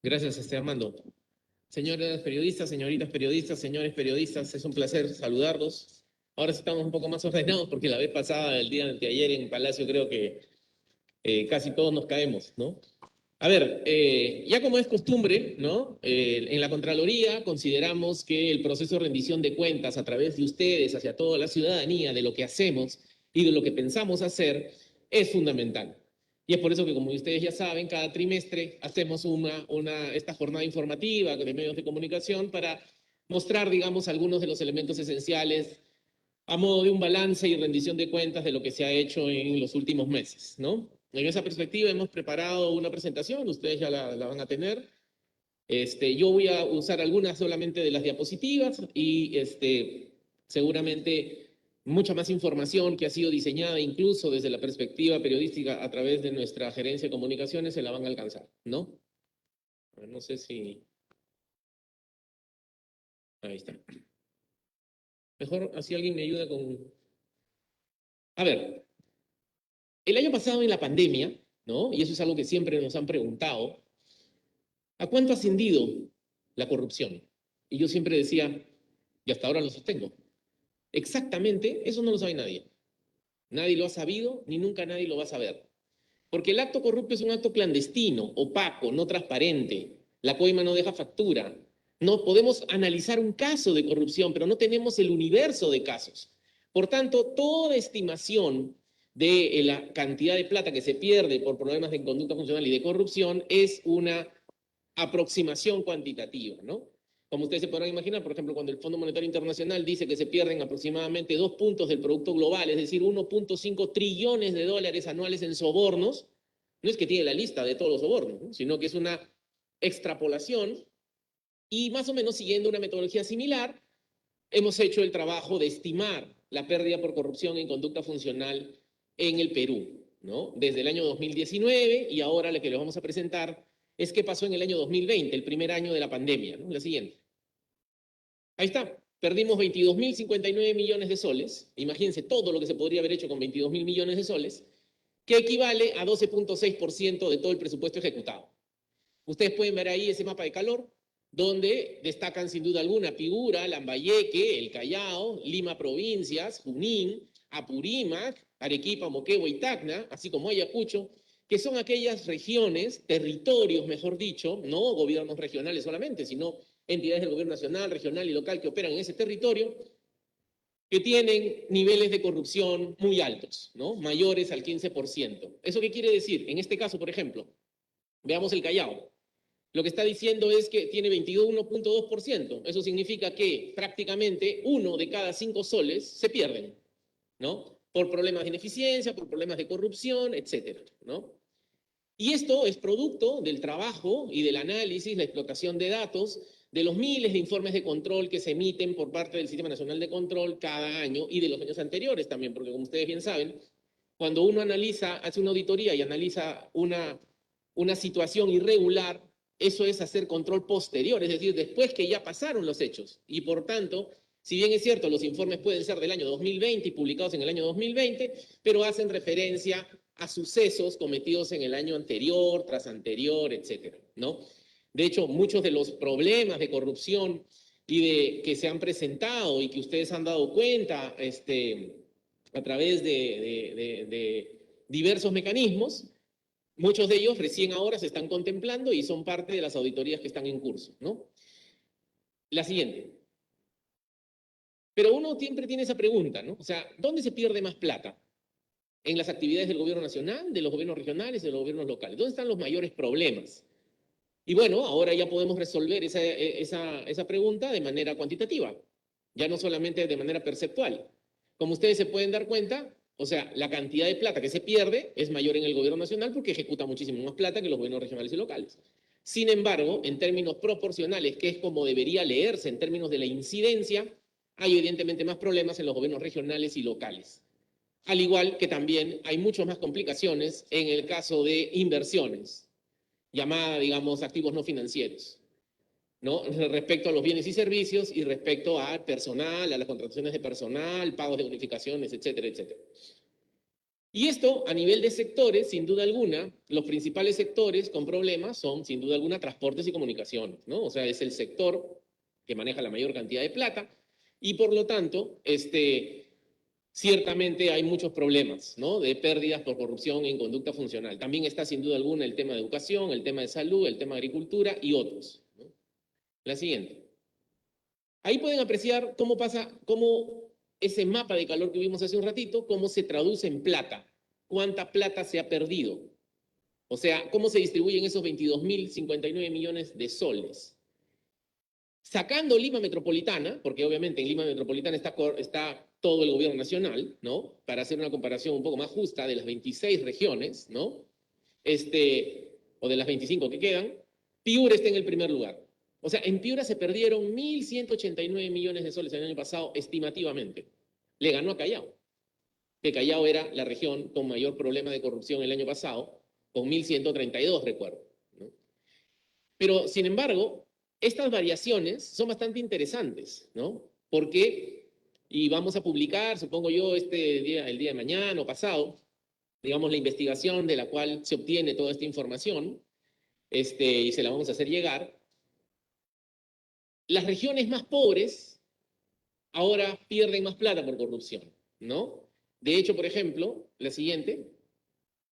Gracias, Armando. Señoras periodistas, señoritas periodistas, señores periodistas, es un placer saludarlos. Ahora sí estamos un poco más ordenados porque la vez pasada, el día de ayer en Palacio, creo que casi todos nos caemos, ¿no? A ver, ya como es costumbre, ¿no? En la Contraloría consideramos que el proceso de rendición de cuentas a través de ustedes hacia toda la ciudadanía, de lo que hacemos y de lo que pensamos hacer, es fundamental. Y es por eso que, como ustedes ya saben, cada trimestre hacemos esta jornada informativa de medios de comunicación para mostrar, digamos, algunos de los elementos esenciales a modo de un balance y rendición de cuentas de lo que se ha hecho en los últimos meses, ¿no? En esa perspectiva hemos preparado una presentación, ustedes ya la van a tener. Yo voy a usar algunas solamente de las diapositivas y seguramente mucha más información que ha sido diseñada incluso desde la perspectiva periodística a través de nuestra gerencia de comunicaciones se la van a alcanzar, ¿no? No sé si... Ahí está. Mejor así alguien me ayuda con... A ver, el año pasado en la pandemia, ¿no? Y eso es algo que siempre nos han preguntado, ¿a cuánto ha ascendido la corrupción? Y yo siempre decía, y hasta ahora lo sostengo, exactamente eso no lo sabe nadie. Nadie lo ha sabido, ni nunca nadie lo va a saber. Porque el acto corrupto es un acto clandestino, opaco, no transparente. La coima no deja factura. No podemos analizar un caso de corrupción, pero no tenemos el universo de casos. Por tanto, toda estimación de la cantidad de plata que se pierde por problemas de conducta funcional y de corrupción es una aproximación cuantitativa, ¿no? Como ustedes se podrán imaginar, por ejemplo, cuando el Fondo Monetario Internacional dice que se pierden aproximadamente 2 puntos del Producto Global, es decir, 1.5 trillones de dólares anuales en sobornos, no es que tiene la lista de todos los sobornos, ¿no? Sino que es una extrapolación y más o menos siguiendo una metodología similar, hemos hecho el trabajo de estimar la pérdida por corrupción en conducta funcional en el Perú, ¿no? Desde el año 2019 y ahora lo que les vamos a presentar es qué pasó en el año 2020, el primer año de la pandemia, ¿no? La siguiente. Ahí está. Perdimos 22.059 millones de soles. Imagínense todo lo que se podría haber hecho con 22.000 millones de soles, que equivale a 12.6% de todo el presupuesto ejecutado. Ustedes pueden ver ahí ese mapa de calor, donde destacan sin duda alguna Piura, Lambayeque, El Callao, Lima provincias, Junín, Apurímac, Arequipa, Moquegua y Tacna, así como Ayacucho, que son aquellas regiones, territorios, mejor dicho, no gobiernos regionales solamente, sino entidades del gobierno nacional, regional y local que operan en ese territorio, que tienen niveles de corrupción muy altos, ¿no? Mayores al 15%. ¿Eso qué quiere decir? En este caso, por ejemplo, veamos el Callao. Lo que está diciendo es que tiene 21.2%. Eso significa que prácticamente 1 de cada 5 soles se pierden, ¿no? Por problemas de ineficiencia, por problemas de corrupción, etcétera, ¿no? Y esto es producto del trabajo y del análisis, la explotación de datos, de los miles de informes de control que se emiten por parte del Sistema Nacional de Control cada año y de los años anteriores también, porque como ustedes bien saben, cuando uno analiza, hace una auditoría y analiza una situación irregular, eso es hacer control posterior, es decir, después que ya pasaron los hechos. Y por tanto, si bien es cierto, los informes pueden ser del año 2020 y publicados en el año 2020, pero hacen referencia a sucesos cometidos en el año anterior, tras anterior, etcétera, ¿no? De hecho, muchos de los problemas de corrupción que se han presentado y que ustedes han dado cuenta a través de diversos mecanismos, muchos de ellos recién ahora se están contemplando y son parte de las auditorías que están en curso, ¿no? La siguiente. Pero uno siempre tiene esa pregunta, ¿no? O sea, ¿dónde se pierde más plata? ¿En las actividades del gobierno nacional, de los gobiernos regionales, de los gobiernos locales? ¿Dónde están los mayores problemas? Y bueno, ahora ya podemos resolver esa pregunta de manera cuantitativa, ya no solamente de manera perceptual. Como ustedes se pueden dar cuenta, o sea, la cantidad de plata que se pierde es mayor en el gobierno nacional porque ejecuta muchísimo más plata que los gobiernos regionales y locales. Sin embargo, en términos proporcionales, que es como debería leerse en términos de la incidencia, hay evidentemente más problemas en los gobiernos regionales y locales. Al igual que también hay muchas más complicaciones en el caso de inversiones, llamada, digamos, activos no financieros, ¿no? Respecto a los bienes y servicios y respecto al personal, a las contrataciones de personal, pagos de bonificaciones, etcétera, etcétera. Y esto, a nivel de sectores, sin duda alguna, los principales sectores con problemas son, sin duda alguna, transportes y comunicaciones, ¿no? O sea, es el sector que maneja la mayor cantidad de plata y, por lo tanto, ciertamente hay muchos problemas, ¿no? De pérdidas por corrupción en conducta funcional. También está, sin duda alguna, el tema de educación, el tema de salud, el tema de agricultura y otros, ¿no? La siguiente. Ahí pueden apreciar cómo pasa, cómo ese mapa de calor que vimos hace un ratito, cómo se traduce en plata, cuánta plata se ha perdido. O sea, cómo se distribuyen esos 22.059 millones de soles. Sacando Lima Metropolitana, porque obviamente en Lima Metropolitana está todo el gobierno nacional, ¿no? Para hacer una comparación un poco más justa de las 26 regiones, ¿no? O de las 25 que quedan, Piura está en el primer lugar. O sea, en Piura se perdieron 1.189 millones de soles el año pasado, estimativamente. Le ganó a Callao, que Callao era la región con mayor problema de corrupción el año pasado, con 1.132, recuerdo, ¿no? Pero, sin embargo, estas variaciones son bastante interesantes, ¿no? Porque, y vamos a publicar, supongo yo, el día de mañana o pasado, digamos, la investigación de la cual se obtiene toda esta información, y se la vamos a hacer llegar. Las regiones más pobres ahora pierden más plata por corrupción, ¿no? De hecho, por ejemplo, la siguiente,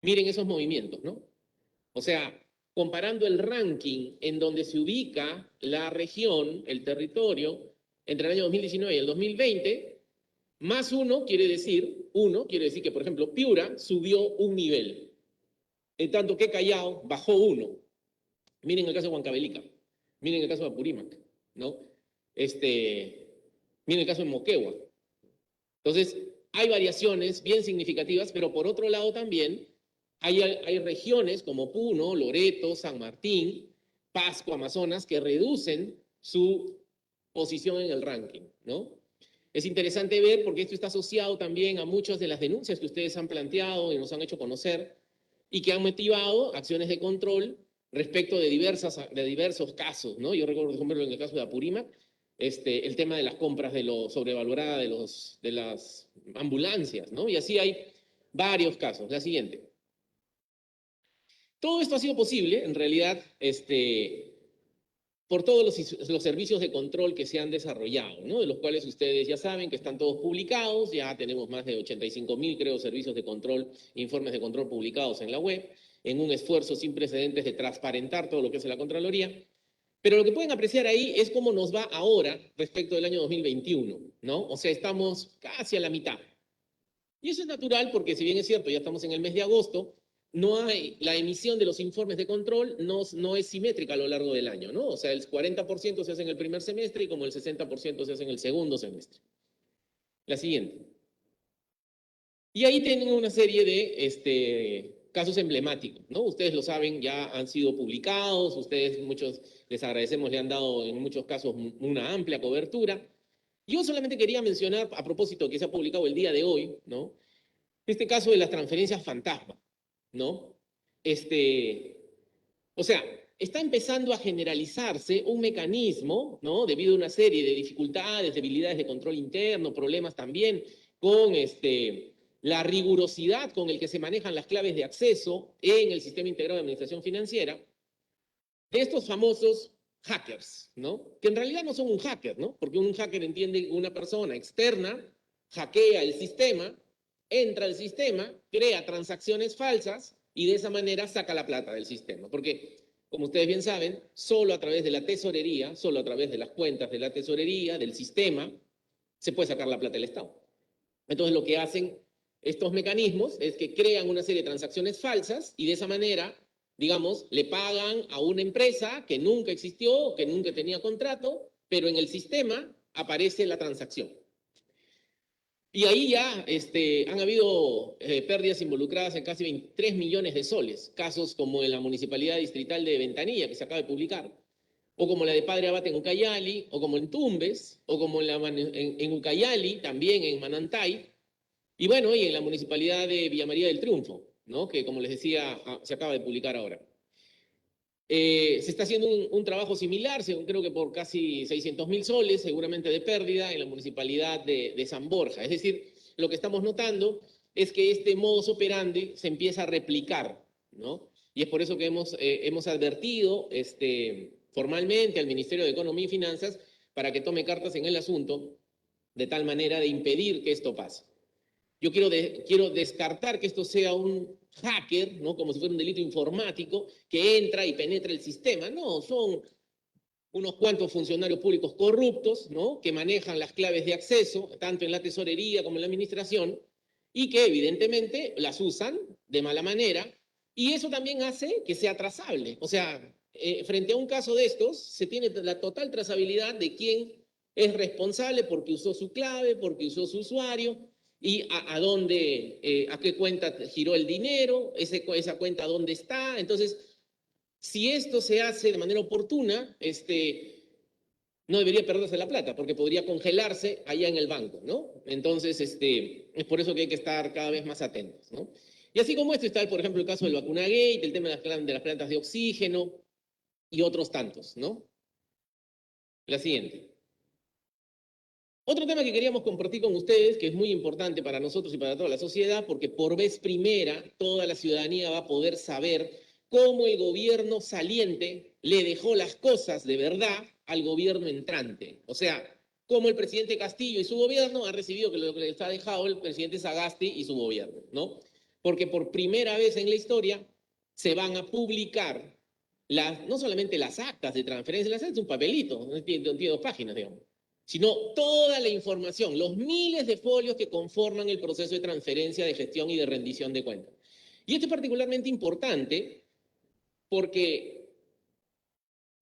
miren esos movimientos, ¿no? O sea, comparando el ranking en donde se ubica la región, el territorio, entre el año 2019 y el 2020, más uno quiere decir que, por ejemplo, Piura subió un nivel, en tanto que Callao bajó uno. Miren el caso de Huancavelica, miren el caso de Apurímac, ¿no? Miren el caso de Moquegua. Entonces, hay variaciones bien significativas, pero por otro lado también hay regiones como Puno, Loreto, San Martín, Pasco, Amazonas, que reducen su posición en el ranking, ¿no? Es interesante ver porque esto está asociado también a muchas de las denuncias que ustedes han planteado y nos han hecho conocer y que han motivado acciones de control respecto de diversos casos, ¿no? Yo recuerdo, por ejemplo, en el caso de Apurímac, el tema de las compras de lo sobrevalorada de las ambulancias, ¿no? Y así hay varios casos. La siguiente. Todo esto ha sido posible, en realidad, por todos los servicios de control que se han desarrollado, ¿no? De los cuales ustedes ya saben que están todos publicados, ya tenemos más de 85.000, creo, servicios de control, informes de control publicados en la web, en un esfuerzo sin precedentes de transparentar todo lo que es la Contraloría. Pero lo que pueden apreciar ahí es cómo nos va ahora respecto del año 2021, ¿no? O sea, estamos casi a la mitad. Y eso es natural porque, si bien es cierto, ya estamos en el mes de agosto, la emisión de los informes de control no es simétrica a lo largo del año, ¿no? O sea, el 40% se hace en el primer semestre y como el 60% se hace en el segundo semestre. La siguiente. Y ahí tienen una serie de casos emblemáticos, ¿no? Ustedes lo saben, ya han sido publicados, ustedes, muchos, les agradecemos, le han dado en muchos casos una amplia cobertura. Yo solamente quería mencionar, a propósito que se ha publicado el día de hoy, ¿no? Este caso de las transferencias fantasma, ¿no? O sea, está empezando a generalizarse un mecanismo, ¿no? Debido a una serie de dificultades, debilidades de control interno, problemas también con la rigurosidad con el que se manejan las claves de acceso en el sistema integrado de administración financiera, de estos famosos hackers, ¿no? Que en realidad no son un hacker, ¿no? Porque un hacker entiende una persona externa, hackea el sistema, entra al sistema, crea transacciones falsas y de esa manera saca la plata del sistema. Porque, como ustedes bien saben, solo a través de la tesorería, solo a través de las cuentas de la tesorería, del sistema, se puede sacar la plata del Estado. Entonces, lo que hacen estos mecanismos es que crean una serie de transacciones falsas y de esa manera, digamos, le pagan a una empresa que nunca existió, que nunca tenía contrato, pero en el sistema aparece la transacción. Y ahí ya han habido pérdidas involucradas en casi 23 millones de soles, casos como en la Municipalidad Distrital de Ventanilla, que se acaba de publicar, o como la de Padre Abate en Ucayali, o como en Tumbes, o como en Ucayali, también en Manantay, y bueno, y en la Municipalidad de Villa María del Triunfo, ¿no? Que como les decía, se acaba de publicar ahora. Se está haciendo un trabajo similar, creo que por casi 600.000 soles, seguramente de pérdida, en la municipalidad de San Borja. Es decir, lo que estamos notando es que este modus operandi se empieza a replicar, ¿no? Y es por eso que hemos advertido formalmente al Ministerio de Economía y Finanzas para que tome cartas en el asunto, de tal manera de impedir que esto pase. Yo quiero descartar que esto sea un hacker, ¿no? Como si fuera un delito informático que entra y penetra el sistema. No, son unos cuantos funcionarios públicos corruptos, ¿no? Que manejan las claves de acceso, tanto en la tesorería como en la administración, y que evidentemente las usan de mala manera, y eso también hace que sea trazable. O sea, frente a un caso de estos, se tiene la total trazabilidad de quién es responsable porque usó su clave, porque usó su usuario, y a dónde, a qué cuenta giró el dinero, esa cuenta dónde está. Entonces, si esto se hace de manera oportuna, no debería perderse la plata, porque podría congelarse allá en el banco, ¿no? Entonces, es por eso que hay que estar cada vez más atentos, ¿no? Y así como esto está, por ejemplo, el caso del vacunagate, el tema de las plantas de oxígeno y otros tantos, ¿no? La siguiente. Otro tema que queríamos compartir con ustedes, que es muy importante para nosotros y para toda la sociedad, porque por vez primera toda la ciudadanía va a poder saber cómo el gobierno saliente le dejó las cosas de verdad al gobierno entrante. O sea, cómo el presidente Castillo y su gobierno han recibido lo que les ha dejado el presidente Sagasti y su gobierno, ¿no? Porque por primera vez en la historia se van a publicar no solamente las actas de transferencia, las actas es un papelito, no tiene 2 páginas, digamos, sino toda la información, los miles de folios que conforman el proceso de transferencia, de gestión y de rendición de cuentas. Y esto es particularmente importante porque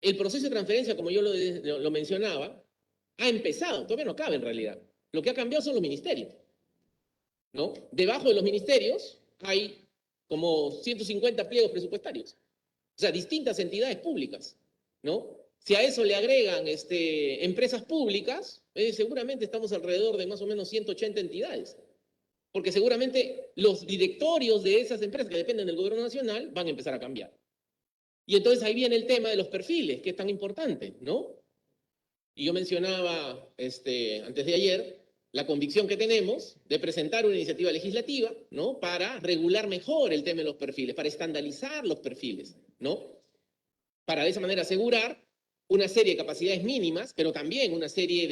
el proceso de transferencia, como yo lo mencionaba, ha empezado, todavía no acaba en realidad. Lo que ha cambiado son los ministerios, ¿no? Debajo de los ministerios hay como 150 pliegos presupuestarios, o sea, distintas entidades públicas, ¿no? Si a eso le agregan empresas públicas, seguramente estamos alrededor de más o menos 180 entidades, porque seguramente los directorios de esas empresas que dependen del gobierno nacional van a empezar a cambiar. Y entonces ahí viene el tema de los perfiles, que es tan importante, ¿no? Y yo mencionaba antes de ayer la convicción que tenemos de presentar una iniciativa legislativa, ¿no? Para regular mejor el tema de los perfiles, para estandarizar los perfiles, ¿no? Para de esa manera asegurar una serie de capacidades mínimas, pero también una serie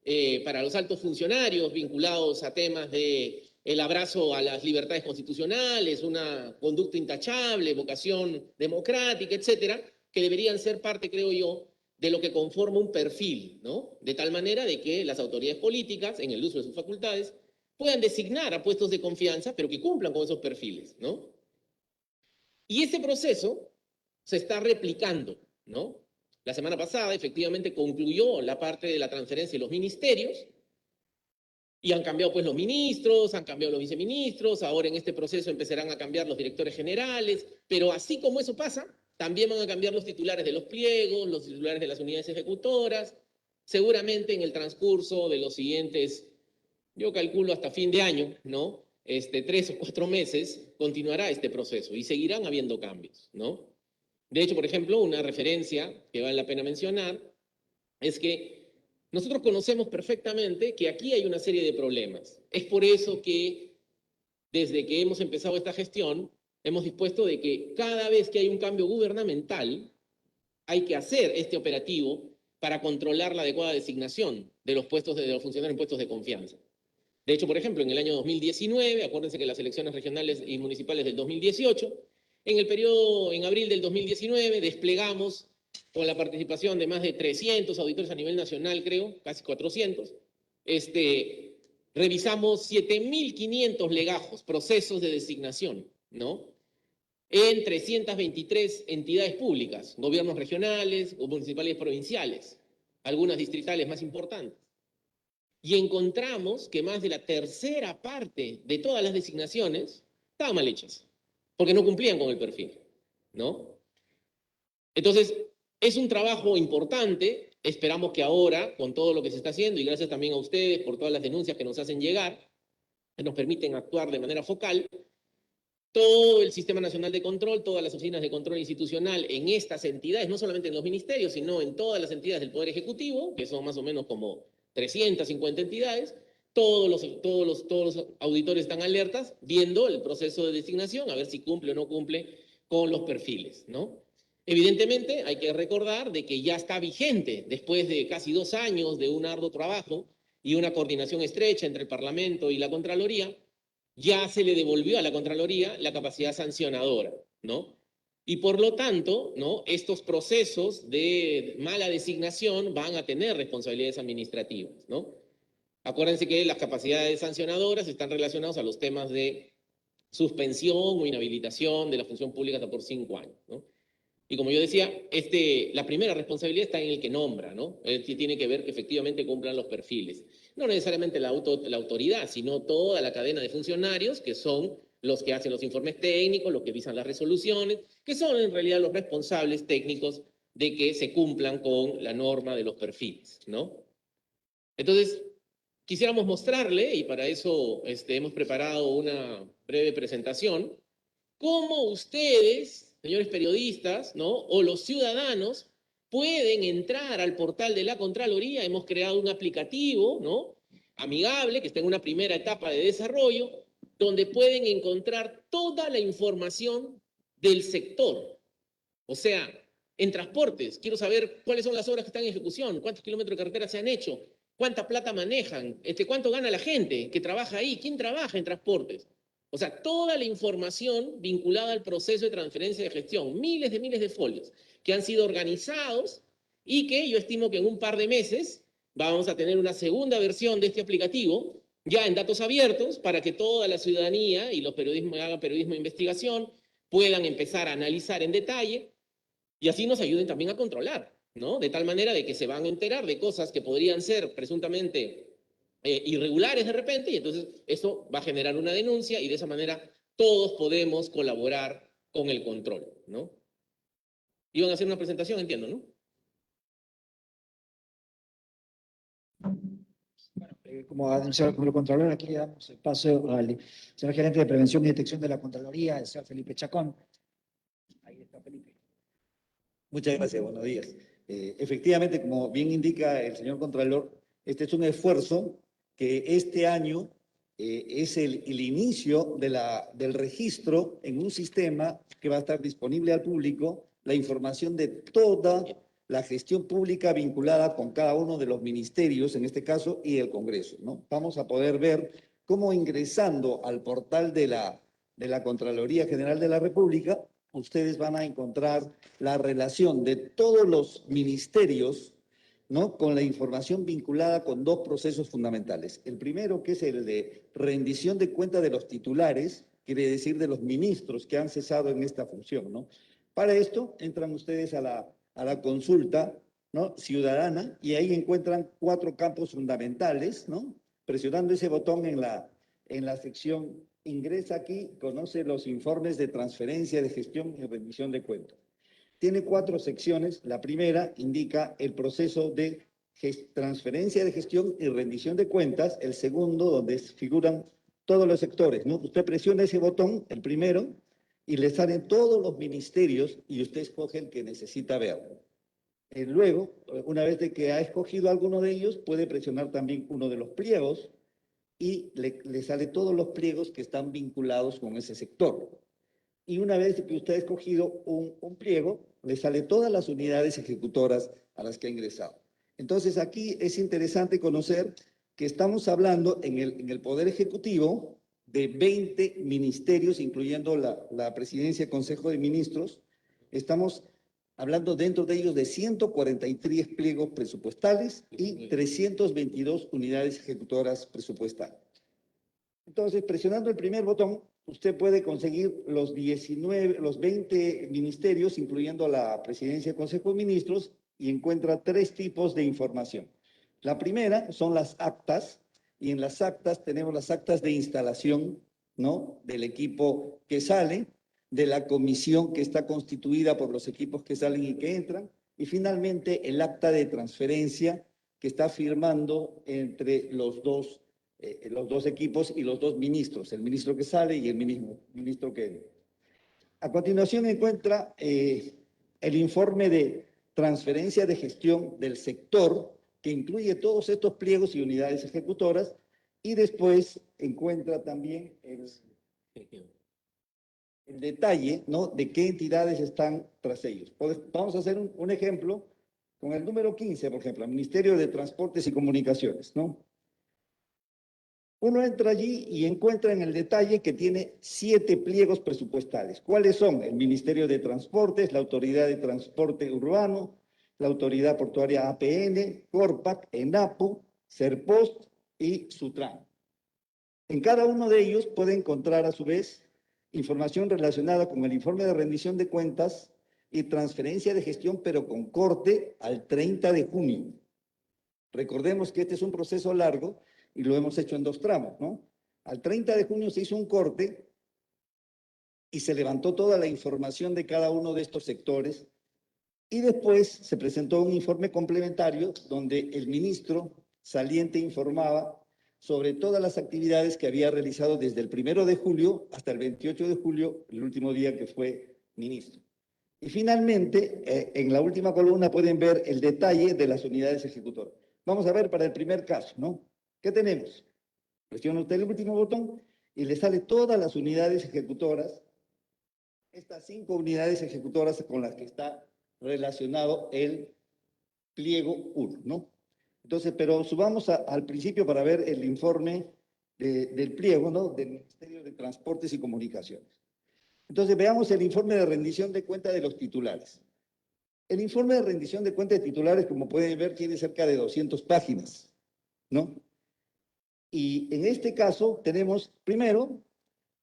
de, para los altos funcionarios vinculados a temas de el abrazo a las libertades constitucionales, una conducta intachable, vocación democrática, etcétera, que deberían ser parte, creo yo, de lo que conforma un perfil, ¿no? De tal manera de que las autoridades políticas, en el uso de sus facultades, puedan designar a puestos de confianza, pero que cumplan con esos perfiles, ¿no? Y ese proceso se está replicando, ¿no? La semana pasada, efectivamente, concluyó la parte de la transferencia de los ministerios, y han cambiado pues los ministros, han cambiado los viceministros, ahora en este proceso empezarán a cambiar los directores generales, pero así como eso pasa, también van a cambiar los titulares de los pliegos, los titulares de las unidades ejecutoras, seguramente en el transcurso de los siguientes, yo calculo hasta fin de año, ¿no? 3 o 4 meses, continuará este proceso y seguirán habiendo cambios, ¿no? De hecho, por ejemplo, una referencia que vale la pena mencionar es que nosotros conocemos perfectamente que aquí hay una serie de problemas. Es por eso que desde que hemos empezado esta gestión, hemos dispuesto de que cada vez que hay un cambio gubernamental, hay que hacer este operativo para controlar la adecuada designación de los funcionarios en puestos de confianza. De hecho, por ejemplo, en el año 2019, acuérdense que las elecciones regionales y municipales del 2018, en abril del 2019, desplegamos con la participación de más de 300 auditores a nivel nacional, creo, casi 400, revisamos 7.500 legajos, procesos de designación, ¿no? En 323 entidades públicas, gobiernos regionales, municipales y provinciales, algunas distritales más importantes. Y encontramos que más de la tercera parte de todas las designaciones estaban mal hechas, porque no cumplían con el perfil, ¿no? Entonces, es un trabajo importante, esperamos que ahora, con todo lo que se está haciendo, y gracias también a ustedes por todas las denuncias que nos hacen llegar, que nos permiten actuar de manera focal, todo el Sistema Nacional de Control, todas las oficinas de control institucional en estas entidades, no solamente en los ministerios, sino en todas las entidades del Poder Ejecutivo, que son más o menos como 350 entidades, todos los auditores están alertas, viendo el proceso de designación, a ver si cumple o no cumple con los perfiles, ¿no? Evidentemente, hay que recordar de que ya está vigente, después de casi 2 años de un arduo trabajo y una coordinación estrecha entre el Parlamento y la Contraloría, ya se le devolvió a la Contraloría la capacidad sancionadora, ¿no? Y por lo tanto, ¿no?, estos procesos de mala designación van a tener responsabilidades administrativas, ¿no? Acuérdense que las capacidades sancionadoras están relacionadas a los temas de suspensión o inhabilitación de la función pública hasta por 5 años, ¿no? Y como yo decía, la primera responsabilidad está en el que nombra, ¿no? Que tiene que ver que efectivamente cumplan los perfiles. No necesariamente la autoridad, sino toda la cadena de funcionarios que son los que hacen los informes técnicos, los que visan las resoluciones, que son en realidad los responsables técnicos de que se cumplan con la norma de los perfiles, ¿no? Entonces, quisiéramos mostrarle, y para eso hemos preparado una breve presentación, cómo ustedes, señores periodistas, ¿no?, o los ciudadanos, pueden entrar al portal de la Contraloría. Hemos creado un aplicativo, ¿no?, amigable, que está en una primera etapa de desarrollo, donde pueden encontrar toda la información del sector. O sea, en transportes, quiero saber cuáles son las obras que están en ejecución, cuántos kilómetros de carretera se han hecho, cuánta plata manejan, cuánto gana la gente que trabaja ahí, quién trabaja en transportes. O sea, toda la información vinculada al proceso de transferencia de gestión, miles de folios que han sido organizados y que yo estimo que en un par de meses vamos a tener una segunda versión de este aplicativo ya en datos abiertos para que toda la ciudadanía y los periodismo, hagan periodismo de investigación puedan empezar a analizar en detalle y así nos ayuden también a controlar, ¿no? De tal manera de que se van a enterar de cosas que podrían ser presuntamente irregulares de repente, y entonces eso va a generar una denuncia y de esa manera todos podemos colaborar con el control, ¿no? Iban a hacer una presentación, entiendo, ¿no? Bueno, como ha anunciado el Contralor, aquí damos el paso al señor gerente de Prevención y Detección de la Contraloría, el señor Felipe Chacón. Ahí está Felipe. Muchas gracias, buenos días. Efectivamente, como bien indica el señor Contralor, este es un esfuerzo que este año es el inicio del registro en un sistema que va a estar disponible al público, la información de toda la gestión pública vinculada con cada uno de los ministerios, en este caso, y el Congreso, ¿no? Vamos a poder ver cómo ingresando al portal de la Contraloría General de la República, ustedes van a encontrar la relación de todos los ministerios, ¿no?, con la información vinculada con 2 procesos fundamentales. El primero, que es el de rendición de cuenta de los titulares, quiere decir de los ministros que han cesado en esta función, ¿no? Para esto entran ustedes a la consulta, ¿no?, ciudadana, y ahí encuentran 4 campos fundamentales, ¿no? Presionando ese botón en la sección ingresa aquí, conoce los informes de transferencia de gestión y rendición de cuentas. Tiene 4 secciones. La primera indica el proceso de transferencia de gestión y rendición de cuentas. El segundo, donde figuran todos los sectores, ¿no? Usted presiona ese botón, el primero, y le salen todos los ministerios y usted escoge el que necesita ver. Luego, una vez de que ha escogido alguno de ellos, puede presionar también uno de los pliegos y le sale todos los pliegos que están vinculados con ese sector. Y una vez que usted ha escogido un pliego, le sale todas las unidades ejecutoras a las que ha ingresado. Entonces, aquí es interesante conocer que estamos hablando en el Poder Ejecutivo de 20 ministerios, incluyendo la Presidencia y Consejo de Ministros. Estamos hablando dentro de ellos de 143 pliegos presupuestales y 322 unidades ejecutoras presupuestales. Entonces, presionando el primer botón, usted puede conseguir los 20 ministerios, incluyendo la Presidencia y Consejo de Ministros, y encuentra 3 tipos de información. La primera son las actas, y en las actas tenemos las actas de instalación, ¿no?, del equipo que sale, de la comisión que está constituida por los equipos que salen y que entran, y finalmente el acta de transferencia que está firmando entre los dos equipos y los 2 ministros, el ministro que sale y el ministro que entra. A continuación encuentra el informe de transferencia de gestión del sector, que incluye todos estos pliegos y unidades ejecutoras, Y después encuentra también el detalle, ¿no?, de qué entidades están tras ellos. Vamos a hacer un ejemplo con el número 15, por ejemplo, el Ministerio de Transportes y Comunicaciones, ¿no? Uno entra allí y encuentra en el detalle que tiene 7 pliegos presupuestales. ¿Cuáles son? El Ministerio de Transportes, la Autoridad de Transporte Urbano, la Autoridad Portuaria APN, Corpac, ENAPO, Serpost y Sutran. En cada uno de ellos puede encontrar a su vez información relacionada con el informe de rendición de cuentas y transferencia de gestión, pero con corte al 30 de junio. Recordemos que este es un proceso largo y lo hemos hecho en 2 tramos, ¿no? Al 30 de junio se hizo un corte y se levantó toda la información de cada uno de estos sectores y después se presentó un informe complementario donde el ministro saliente informaba sobre todas las actividades que había realizado desde el 1 de julio hasta el 28 de julio, el último día que fue ministro. Y finalmente, en la última columna pueden ver el detalle de las unidades ejecutoras. Vamos a ver para el primer caso, ¿no? ¿Qué tenemos? Presiona usted el último botón y le sale todas las unidades ejecutoras, estas 5 unidades ejecutoras con las que está relacionado el pliego 1, ¿no? Entonces, pero subamos al principio para ver el informe del pliego, ¿no?, del Ministerio de Transportes y Comunicaciones. Entonces, veamos el informe de rendición de cuenta de los titulares. El informe de rendición de cuenta de titulares, como pueden ver, tiene cerca de 200 páginas, ¿no? Y en este caso tenemos, primero,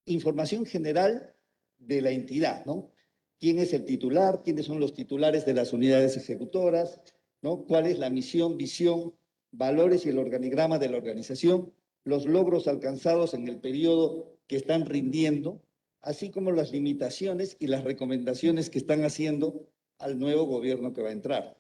información general de la entidad, ¿no? ¿Quién es el titular? ¿Quiénes son los titulares de las unidades ejecutoras? ¿No? ¿Cuál es la misión, visión, valores y el organigrama de la organización? Los logros alcanzados en el periodo que están rindiendo, así como las limitaciones y las recomendaciones que están haciendo al nuevo gobierno que va a entrar.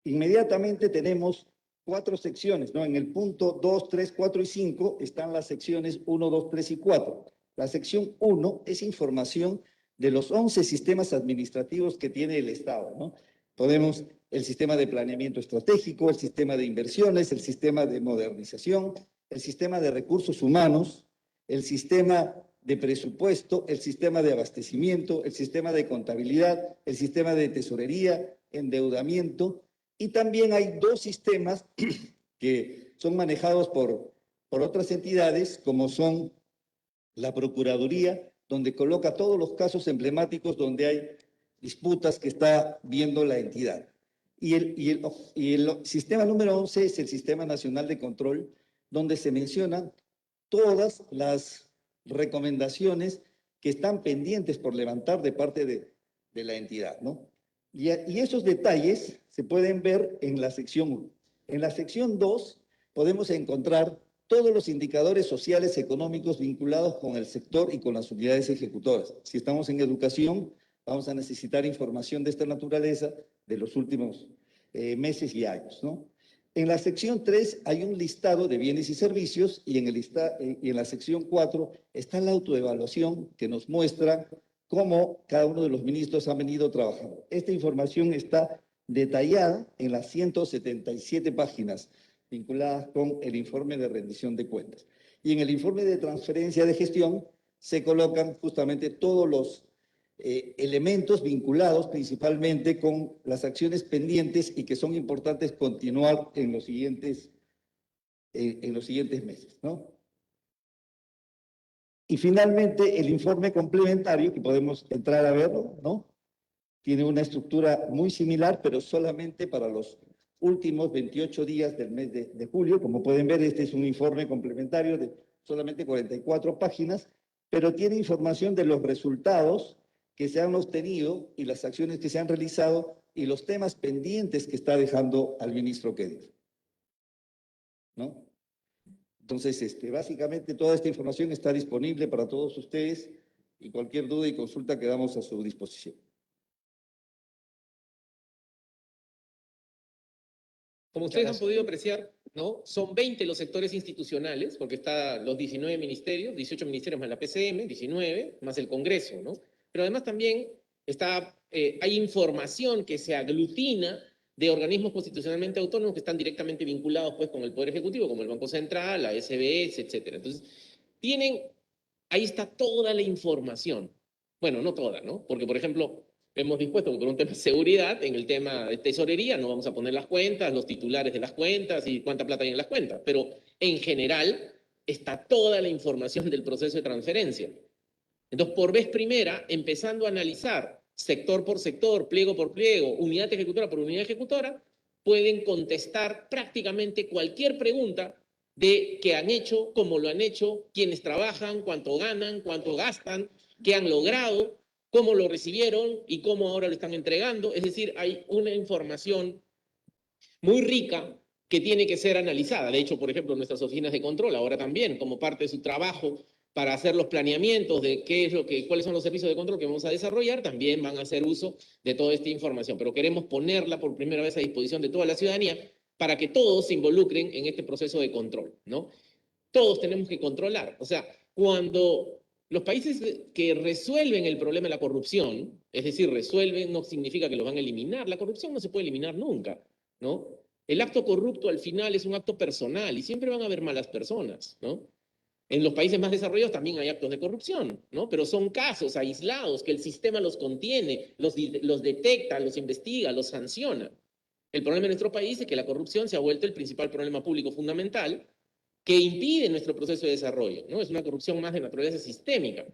Inmediatamente tenemos 4 secciones, ¿no? En el punto 2, 3, 4 y 5 están las secciones 1, 2, 3 y 4. La sección 1 es información de los 11 sistemas administrativos que tiene el Estado, ¿no? Podemos el sistema de planeamiento estratégico, el sistema de inversiones, el sistema de modernización, el sistema de recursos humanos, el sistema de presupuesto, el sistema de abastecimiento, el sistema de contabilidad, el sistema de tesorería, endeudamiento, y también hay 2 sistemas que son manejados por otras entidades, como son la Procuraduría, donde coloca todos los casos emblemáticos donde hay disputas que está viendo la entidad. Y el sistema número 11 es el Sistema Nacional de Control, donde se mencionan todas las recomendaciones que están pendientes por levantar de parte de la entidad, ¿no? Y esos detalles se pueden ver en la sección 1. En la sección 2 podemos encontrar todos los indicadores sociales económicos vinculados con el sector y con las unidades ejecutoras. Si estamos en educación, vamos a necesitar información de esta naturaleza de los últimos meses y años, ¿no? En la sección 3 hay un listado de bienes y servicios y en la sección 4 está la autoevaluación que nos muestra cómo cada uno de los ministros ha venido trabajando. Esta información está detallada en las 177 páginas vinculadas con el informe de rendición de cuentas. Y en el informe de transferencia de gestión se colocan justamente todos los elementos vinculados principalmente con las acciones pendientes y que son importantes continuar en los siguientes meses, ¿no? Y finalmente, el informe complementario, que podemos entrar a verlo, ¿no? Tiene una estructura muy similar, pero solamente para los últimos 28 días del mes de julio. Como pueden ver, este es un informe complementario de solamente 44 páginas, pero tiene información de los resultados que se han obtenido y las acciones que se han realizado y los temas pendientes que está dejando al ministro Kedir, ¿no? Entonces, básicamente toda esta información está disponible para todos ustedes y cualquier duda y consulta quedamos a su disposición. Como ustedes han podido apreciar, ¿no? Son 20 los sectores institucionales, porque están los 19 ministerios, 18 ministerios más la PCM, 19, más el Congreso, ¿no? Pero además también hay información que se aglutina de organismos constitucionalmente autónomos que están directamente vinculados pues, con el Poder Ejecutivo, como el Banco Central, la SBS, etc. Entonces, ahí está toda la información. Bueno, no toda, ¿no? Porque, por ejemplo, hemos dispuesto que por un tema de seguridad, en el tema de tesorería, no vamos a poner las cuentas, los titulares de las cuentas y cuánta plata hay en las cuentas, pero en general está toda la información del proceso de transferencia. Entonces, por vez primera, empezando a analizar sector por sector, pliego por pliego, unidad ejecutora por unidad ejecutora, pueden contestar prácticamente cualquier pregunta de qué han hecho, cómo lo han hecho, quiénes trabajan, cuánto ganan, cuánto gastan, qué han logrado, cómo lo recibieron y cómo ahora lo están entregando. Es decir, hay una información muy rica que tiene que ser analizada. De hecho, por ejemplo, nuestras oficinas de control ahora también, como parte de su trabajo para hacer los planeamientos de cuáles son los servicios de control que vamos a desarrollar, también van a hacer uso de toda esta información. Pero queremos ponerla por primera vez a disposición de toda la ciudadanía para que todos se involucren en este proceso de control, ¿no? Todos tenemos que controlar. O sea, cuando los países que resuelven el problema de la corrupción, es decir, resuelven no significa que lo van a eliminar. La corrupción no se puede eliminar nunca, ¿no? El acto corrupto al final es un acto personal y siempre van a haber malas personas, ¿no? En los países más desarrollados también hay actos de corrupción, ¿no? Pero son casos aislados que el sistema los contiene, los detecta, los investiga, los sanciona. El problema en nuestro país es que la corrupción se ha vuelto el principal problema público fundamental que impide nuestro proceso de desarrollo, ¿no? Es una corrupción más de naturaleza sistémica.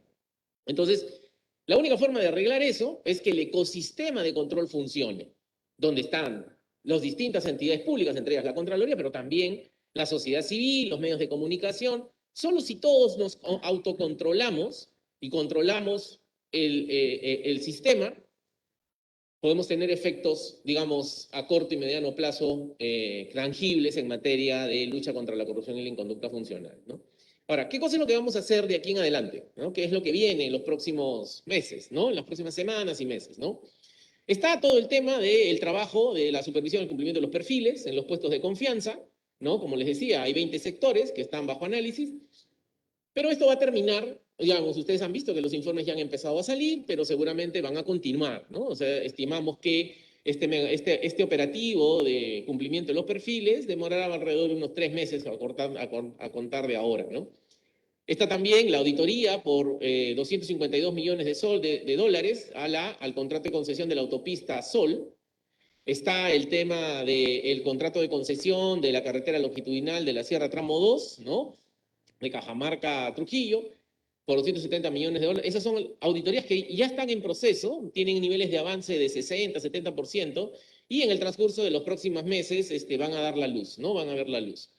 Entonces, la única forma de arreglar eso es que el ecosistema de control funcione, donde están las distintas entidades públicas, entre ellas la Contraloría, pero también la sociedad civil, los medios de comunicación. Solo si todos nos autocontrolamos y controlamos el sistema, podemos tener efectos, digamos, a corto y mediano plazo tangibles en materia de lucha contra la corrupción y la inconducta funcional, ¿no? Ahora, ¿qué cosa es lo que vamos a hacer de aquí en adelante? ¿No? ¿Qué es lo que viene en los próximos meses, ¿no? En las próximas semanas y meses, ¿no? Está todo el tema del trabajo de la supervisión y el cumplimiento de los perfiles en los puestos de confianza, ¿no? Como les decía, hay 20 sectores que están bajo análisis, pero esto va a terminar, digamos, ustedes han visto que los informes ya han empezado a salir, pero seguramente van a continuar, ¿no? O sea, estimamos que este operativo de cumplimiento de los perfiles demorará alrededor de unos 3 meses a contar de ahora, ¿no? Está también la auditoría por 252 millones de dólares al contrato de concesión de la autopista Sol. Está el tema del contrato de concesión de la carretera longitudinal de la Sierra Tramo 2, ¿no? De Cajamarca a Trujillo, por 270 millones de dólares. Esas son auditorías que ya están en proceso, tienen niveles de avance de 60, 70%, y en el transcurso de los próximos meses van a dar la luz, ¿no? Van a ver la luz.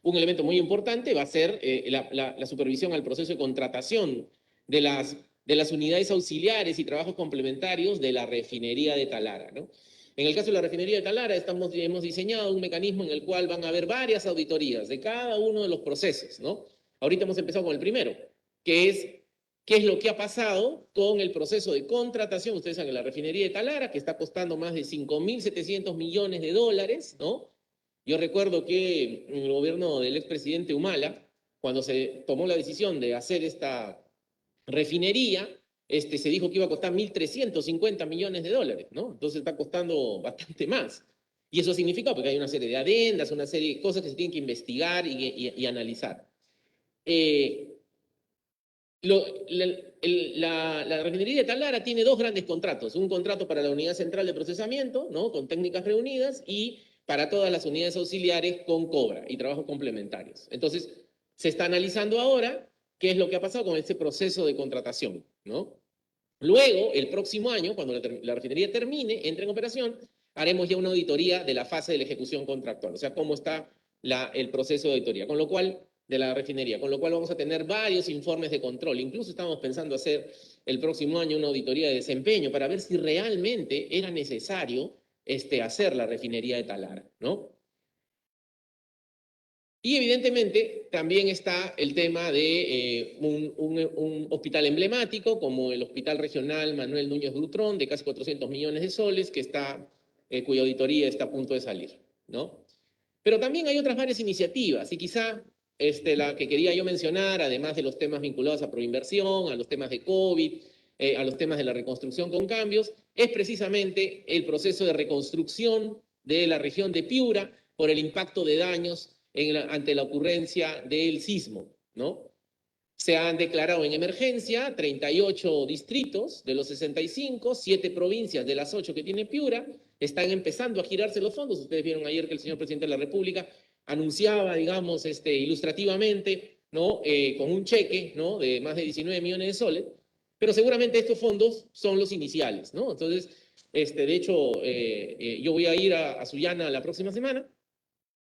Un elemento muy importante va a ser la supervisión al proceso de contratación de las unidades auxiliares y trabajos complementarios de la refinería de Talara, ¿no? En el caso de la refinería de Talara, hemos diseñado un mecanismo en el cual van a haber varias auditorías de cada uno de los procesos, ¿no? Ahorita hemos empezado con el primero, que es qué es lo que ha pasado con el proceso de contratación. Ustedes saben que la refinería de Talara, que está costando más de 5.700 millones de dólares, ¿no? Yo recuerdo que en el gobierno del expresidente Humala, cuando se tomó la decisión de hacer esta refinería, se dijo que iba a costar 1.350 millones de dólares, ¿no? Entonces está costando bastante más. Y eso significa porque hay una serie de adendas, una serie de cosas que se tienen que investigar y analizar. La refinería de Talara tiene dos grandes contratos. Un contrato para la unidad central de procesamiento, ¿no? Con técnicas reunidas, y para todas las unidades auxiliares con cobra y trabajos complementarios. Entonces, se está analizando ahora qué es lo que ha pasado con este proceso de contratación, ¿no? Luego, el próximo año, cuando la refinería termine, entre en operación, haremos ya una auditoría de la fase de la ejecución contractual, o sea, cómo está el proceso de auditoría, con lo cual, de la refinería, con lo cual vamos a tener varios informes de control. Incluso estamos pensando hacer el próximo año una auditoría de desempeño para ver si realmente era necesario hacer la refinería de Talara, ¿no? Y evidentemente también está el tema de un hospital emblemático como el Hospital Regional Manuel Núñez Dutrón, de casi 400 millones de soles, cuya auditoría está a punto de salir, ¿no? Pero también hay otras varias iniciativas, y quizá la que quería yo mencionar, además de los temas vinculados a proinversión, a los temas de COVID, a los temas de la reconstrucción con cambios, es precisamente el proceso de reconstrucción de la región de Piura por el impacto de daños ante la ocurrencia del sismo, ¿no? Se han declarado en emergencia 38 distritos de los 65, 7 provincias de las 8 que tiene Piura, están empezando a girarse los fondos. Ustedes vieron ayer que el señor presidente de la República anunciaba, digamos, ilustrativamente, ¿no? Con un cheque, ¿no? De más de 19 millones de soles, pero seguramente estos fondos son los iniciales, ¿no? Entonces, de hecho, yo voy a ir a Sullana la próxima semana,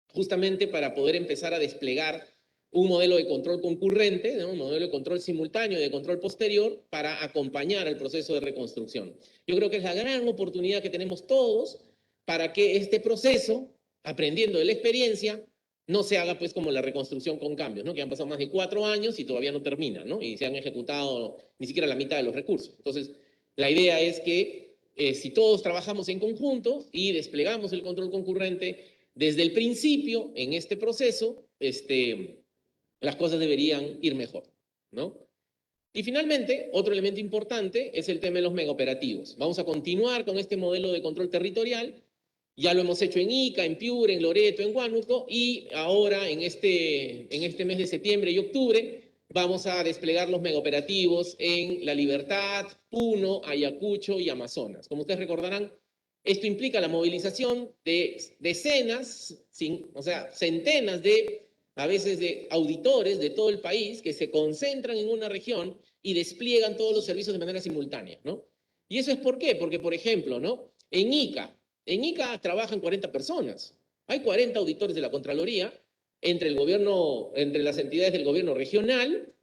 justamente para poder empezar a desplegar un modelo de control concurrente, ¿no? Un modelo de control simultáneo y de control posterior para acompañar el proceso de reconstrucción. Yo creo que es la gran oportunidad que tenemos todos para que este proceso, aprendiendo de la experiencia, no se haga pues como la reconstrucción con cambios, ¿no? Que han pasado más de 4 años y todavía no termina, ¿no? Y se han ejecutado ni siquiera la mitad de los recursos. Entonces, la idea es que si todos trabajamos en conjunto y desplegamos el control concurrente desde el principio en este proceso, las cosas deberían ir mejor, ¿no? Y finalmente, otro elemento importante es el tema de los megaoperativos. Vamos a continuar con este modelo de control territorial. Ya lo hemos hecho en Ica, en Piura, en Loreto, en Huánuco, y ahora en este mes de septiembre y octubre vamos a desplegar los megaoperativos en La Libertad, Puno, Ayacucho y Amazonas. Como ustedes recordarán, esto implica la movilización de decenas, o sea, centenas a veces de auditores de todo el país que se concentran en una región y despliegan todos los servicios de manera simultánea, ¿no? ¿Y eso es por qué? Porque, por ejemplo, ¿no? En Ica trabajan 40 personas. Hay 40 auditores de la Contraloría entre las entidades del gobierno regional,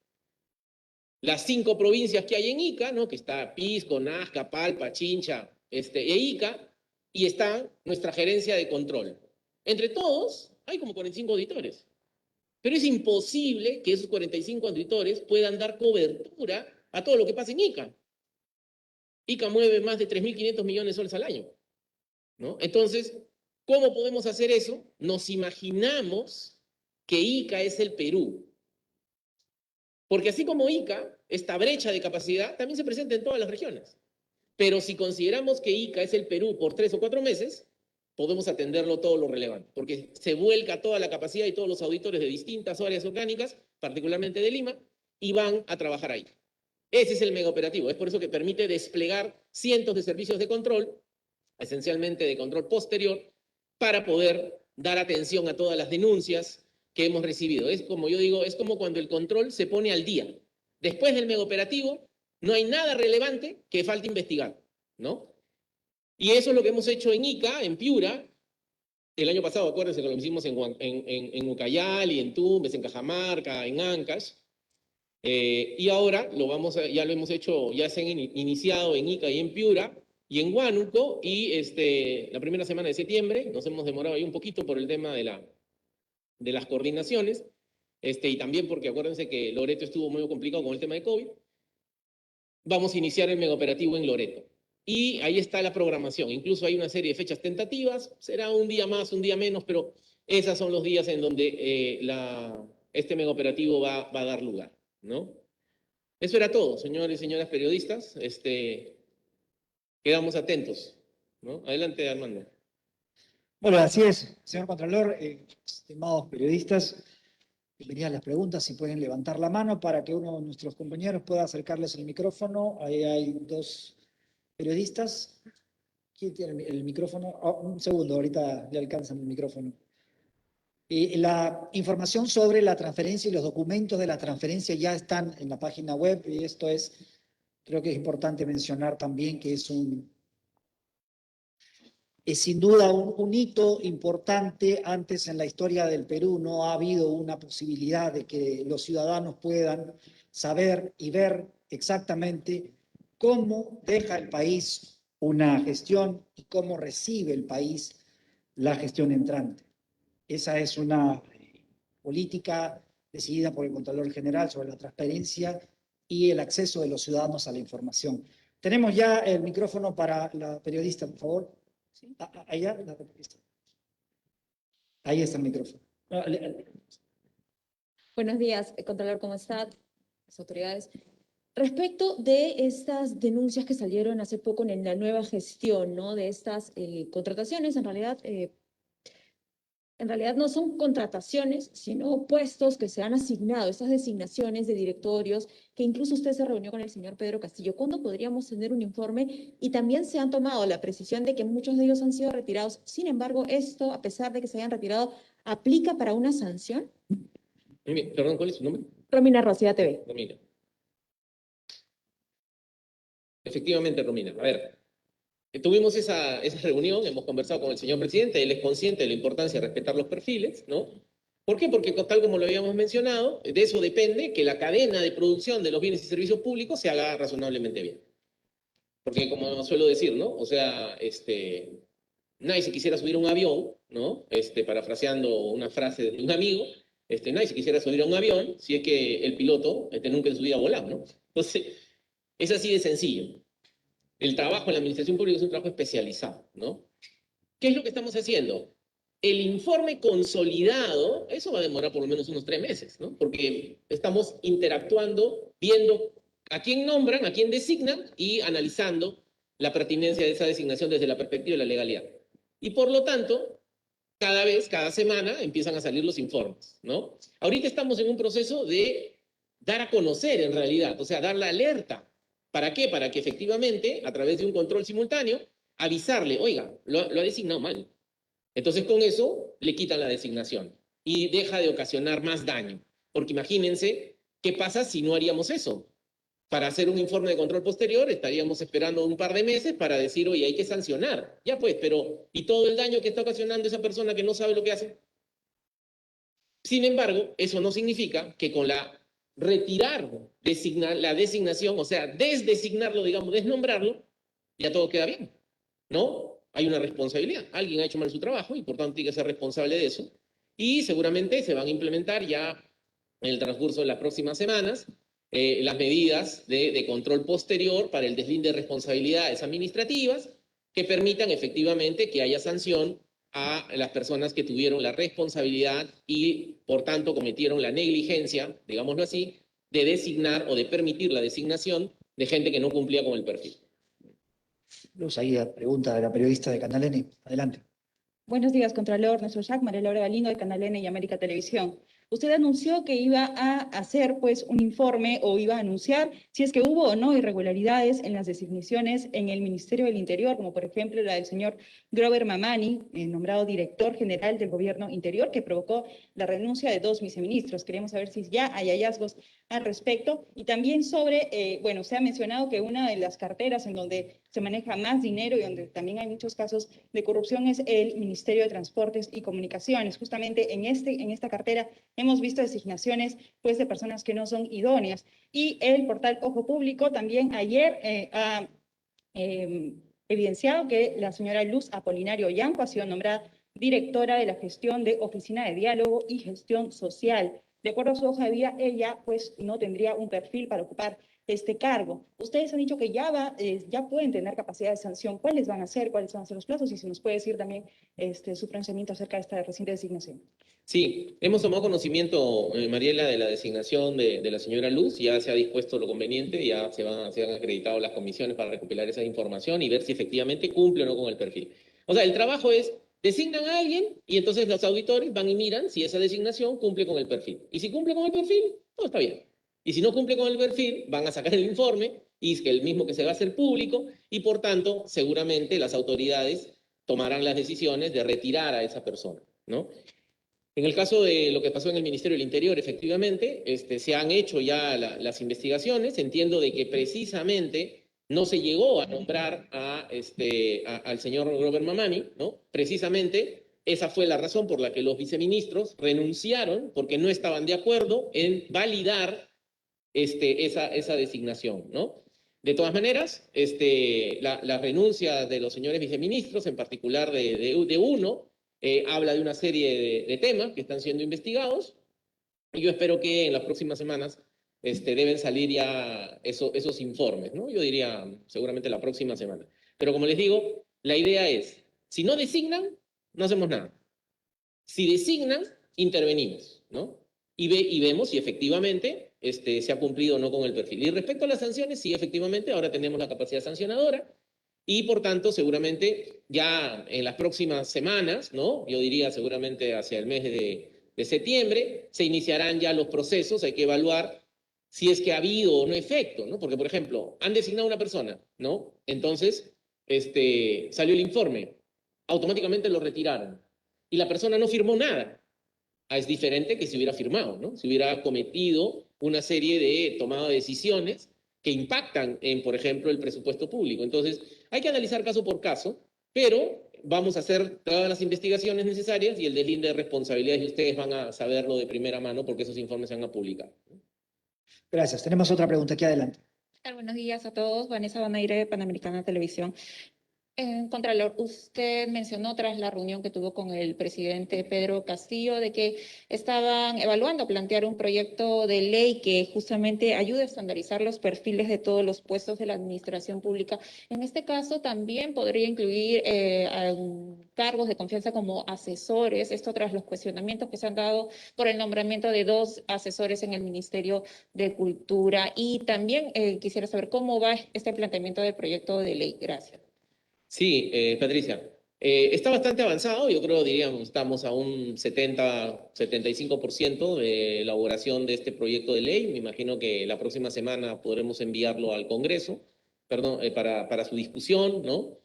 las 5 provincias que hay en Ica, ¿no? Que está Pisco, Nazca, Palpa, Chincha, e Ica, y está nuestra gerencia de control. Entre todos, hay como 45 auditores. Pero es imposible que esos 45 auditores puedan dar cobertura a todo lo que pasa en Ica. Ica mueve más de 3.500 millones de soles al año, ¿no? Entonces, ¿cómo podemos hacer eso? Nos imaginamos que Ica es el Perú. Porque así como Ica, esta brecha de capacidad también se presenta en todas las regiones. Pero si consideramos que Ica es el Perú por 3 o 4 meses, podemos atenderlo todo lo relevante, porque se vuelca toda la capacidad y todos los auditores de distintas áreas orgánicas, particularmente de Lima, y van a trabajar ahí. Ese es el megaoperativo, es por eso que permite desplegar cientos de servicios de control, esencialmente de control posterior, para poder dar atención a todas las denuncias que hemos recibido. Es como yo digo, es como cuando el control se pone al día. Después del megaoperativo, no hay nada relevante que falte investigar, ¿no? Y eso es lo que hemos hecho en Ica, en Piura. El año pasado, acuérdense que lo hicimos en Ucayali, en Tumbes, en Cajamarca, en Ancash. Y ahora ya lo hemos hecho, ya se han iniciado en Ica y en Piura y en Huánuco. Y la primera semana de septiembre, nos hemos demorado ahí un poquito por el tema de las coordinaciones. Y también porque acuérdense que Loreto estuvo muy complicado con el tema de COVID. Vamos a iniciar el megaoperativo en Loreto. Y ahí está la programación. Incluso hay una serie de fechas tentativas. Será un día más, un día menos, pero esos son los días en donde este megaoperativo va a dar lugar, ¿no? Eso era todo, señores y señoras periodistas. Quedamos atentos, ¿no? Adelante, Armando. Bueno, así es, señor Contralor, estimados periodistas, bienvenidas las preguntas, si pueden levantar la mano para que uno de nuestros compañeros pueda acercarles el micrófono. Ahí hay 2 periodistas. ¿Quién tiene el micrófono? Oh, un segundo, ahorita le alcanzan el micrófono. La información sobre la transferencia y los documentos de la transferencia ya están en la página web, y esto creo que es importante mencionar también que es sin duda un hito importante. Antes en la historia del Perú no ha habido una posibilidad de que los ciudadanos puedan saber y ver exactamente cómo deja el país una gestión y cómo recibe el país la gestión entrante. Esa es una política decidida por el Contralor General sobre la transparencia y el acceso de los ciudadanos a la información. Tenemos ya el micrófono para la periodista, por favor. ¿Sí? Allá, la periodista. Ahí está el micrófono. Buenos días, Contralor, ¿cómo están las autoridades? Respecto de estas denuncias que salieron hace poco en la nueva gestión, ¿no? De estas contrataciones, en realidad no son contrataciones, sino puestos que se han asignado, estas designaciones de directorios, que incluso usted se reunió con el señor Pedro Castillo. ¿Cuándo podríamos tener un informe? Y también se han tomado la precisión de que muchos de ellos han sido retirados. Sin embargo, esto, a pesar de que se hayan retirado, ¿aplica para una sanción? Perdón, ¿cuál es su nombre? Romina Rocía TV. Romina. Efectivamente, Romina. A ver, tuvimos esa reunión, hemos conversado con el señor presidente, él es consciente de la importancia de respetar los perfiles, ¿no? ¿Por qué? Porque tal como lo habíamos mencionado, de eso depende que la cadena de producción de los bienes y servicios públicos se haga razonablemente bien. Porque como suelo decir, ¿no? O sea, nadie se quisiera subir a un avión, ¿no? Parafraseando una frase de un amigo, nadie se quisiera subir a un avión si es que el piloto nunca en su vida ha volado, ¿no? Entonces, es así de sencillo. El trabajo en la administración pública es un trabajo especializado, ¿no? ¿Qué es lo que estamos haciendo? El informe consolidado, eso va a demorar por lo menos unos 3 meses, ¿no? Porque estamos interactuando, viendo a quién nombran, a quién designan y analizando la pertinencia de esa designación desde la perspectiva de la legalidad. Y por lo tanto, cada semana empiezan a salir los informes, ¿no? Ahorita estamos en un proceso de dar a conocer en realidad, o sea, dar la alerta. ¿Para qué? Para que efectivamente, a través de un control simultáneo, avisarle, oiga, lo ha designado mal. Entonces con eso le quitan la designación y deja de ocasionar más daño. Porque imagínense qué pasa si no haríamos eso. Para hacer un informe de control posterior estaríamos esperando un par de meses para decir, oye, hay que sancionar. Ya pues, pero ¿y todo el daño que está ocasionando esa persona que no sabe lo que hace? Sin embargo, eso no significa que con la designación, o sea, desdesignarlo, digamos, desnombrarlo, ya todo queda bien, ¿no? Hay una responsabilidad. Alguien ha hecho mal su trabajo y por tanto tiene que ser responsable de eso. Y seguramente se van a implementar ya en el transcurso de las próximas semanas las medidas de control posterior para el deslinde de responsabilidades administrativas que permitan efectivamente que haya sanción a las personas que tuvieron la responsabilidad y, por tanto, cometieron la negligencia, digámoslo así, de designar o de permitir la designación de gente que no cumplía con el perfil. Luz, ahí la pregunta de la periodista de Canal N. Adelante. Buenos días, Contralor. Nuestro Jack, María Laura Galindo, de Canal N y América Televisión. Usted anunció que iba a hacer pues un informe o iba a anunciar si es que hubo o no irregularidades en las designaciones en el Ministerio del Interior, como por ejemplo la del señor Grover Mamani, nombrado director general del Gobierno Interior, que provocó la renuncia de 2 viceministros. Queremos saber si ya hay hallazgos al respecto. Y también sobre, bueno, se ha mencionado que una de las carteras en donde se maneja más dinero y donde también hay muchos casos de corrupción es el Ministerio de Transportes y Comunicaciones. Justamente en esta cartera hemos visto designaciones pues, de personas que no son idóneas. Y el portal Ojo Público también ayer ha evidenciado que la señora Luz Apolinario Yanco ha sido nombrada directora de la gestión de Oficina de Diálogo y Gestión Social. De acuerdo a su hoja de vida, ella pues no tendría un perfil para ocupar este cargo. Ustedes han dicho que ya pueden tener capacidad de sanción. ¿Cuáles van a ser? ¿Cuáles van a ser los plazos? Y si nos puede decir también su pensamiento acerca de esta reciente designación. Sí, hemos tomado conocimiento, Mariela, de la designación de la señora Luz. Ya se ha dispuesto lo conveniente, ya se han acreditado las comisiones para recopilar esa información y ver si efectivamente cumple o no con el perfil. O sea, el trabajo es, designan a alguien y entonces los auditores van y miran si esa designación cumple con el perfil. Y si cumple con el perfil, todo está bien. Y si no cumple con el perfil, van a sacar el informe, y es que el mismo que se va a hacer público, y por tanto, seguramente las autoridades tomarán las decisiones de retirar a esa persona, ¿no? En el caso de lo que pasó en el Ministerio del Interior, efectivamente, se han hecho ya las investigaciones. Entiendo de que precisamente no se llegó a nombrar al señor Grover Mamani, ¿no? Precisamente esa fue la razón por la que los viceministros renunciaron, porque no estaban de acuerdo en validar esa designación, ¿no? De todas maneras, la renuncia de los señores viceministros, en particular de uno, habla de una serie de temas que están siendo investigados, y yo espero que en las próximas semanas deben salir ya esos informes, ¿no? Yo diría seguramente la próxima semana. Pero como les digo, la idea es, si no designan, no hacemos nada. Si designan, intervenimos, ¿no? Y vemos si efectivamente se ha cumplido o no con el perfil. Y respecto a las sanciones, sí, efectivamente, ahora tenemos la capacidad sancionadora y, por tanto, seguramente ya en las próximas semanas, ¿no? Yo diría seguramente hacia el mes de septiembre, se iniciarán ya los procesos, hay que evaluar si es que ha habido o no efecto, ¿no? Porque, por ejemplo, han designado a una persona, ¿no? Entonces, salió el informe, automáticamente lo retiraron y la persona no firmó nada. Es diferente que si hubiera firmado, ¿no? Si hubiera cometido una serie de tomado de decisiones que impactan en, por ejemplo, el presupuesto público. Entonces, hay que analizar caso por caso, pero vamos a hacer todas las investigaciones necesarias y el deslinde de responsabilidades y ustedes van a saberlo de primera mano porque esos informes se van a publicar. Gracias. Tenemos otra pregunta aquí adelante. Buenos días a todos. Vanessa Bonaire, Panamericana Televisión. Contralor, usted mencionó tras la reunión que tuvo con el presidente Pedro Castillo de que estaban evaluando plantear un proyecto de ley que justamente ayude a estandarizar los perfiles de todos los puestos de la administración pública. En este caso también podría incluir cargos de confianza como asesores, esto tras los cuestionamientos que se han dado por el nombramiento de 2 asesores en el Ministerio de Cultura. Y también quisiera saber cómo va este planteamiento del proyecto de ley. Gracias. Sí, Patricia, está bastante avanzado, yo creo, diríamos, estamos a un 70-75% de elaboración de este proyecto de ley. Me imagino que la próxima semana podremos enviarlo al Congreso, perdón, para su discusión, ¿no?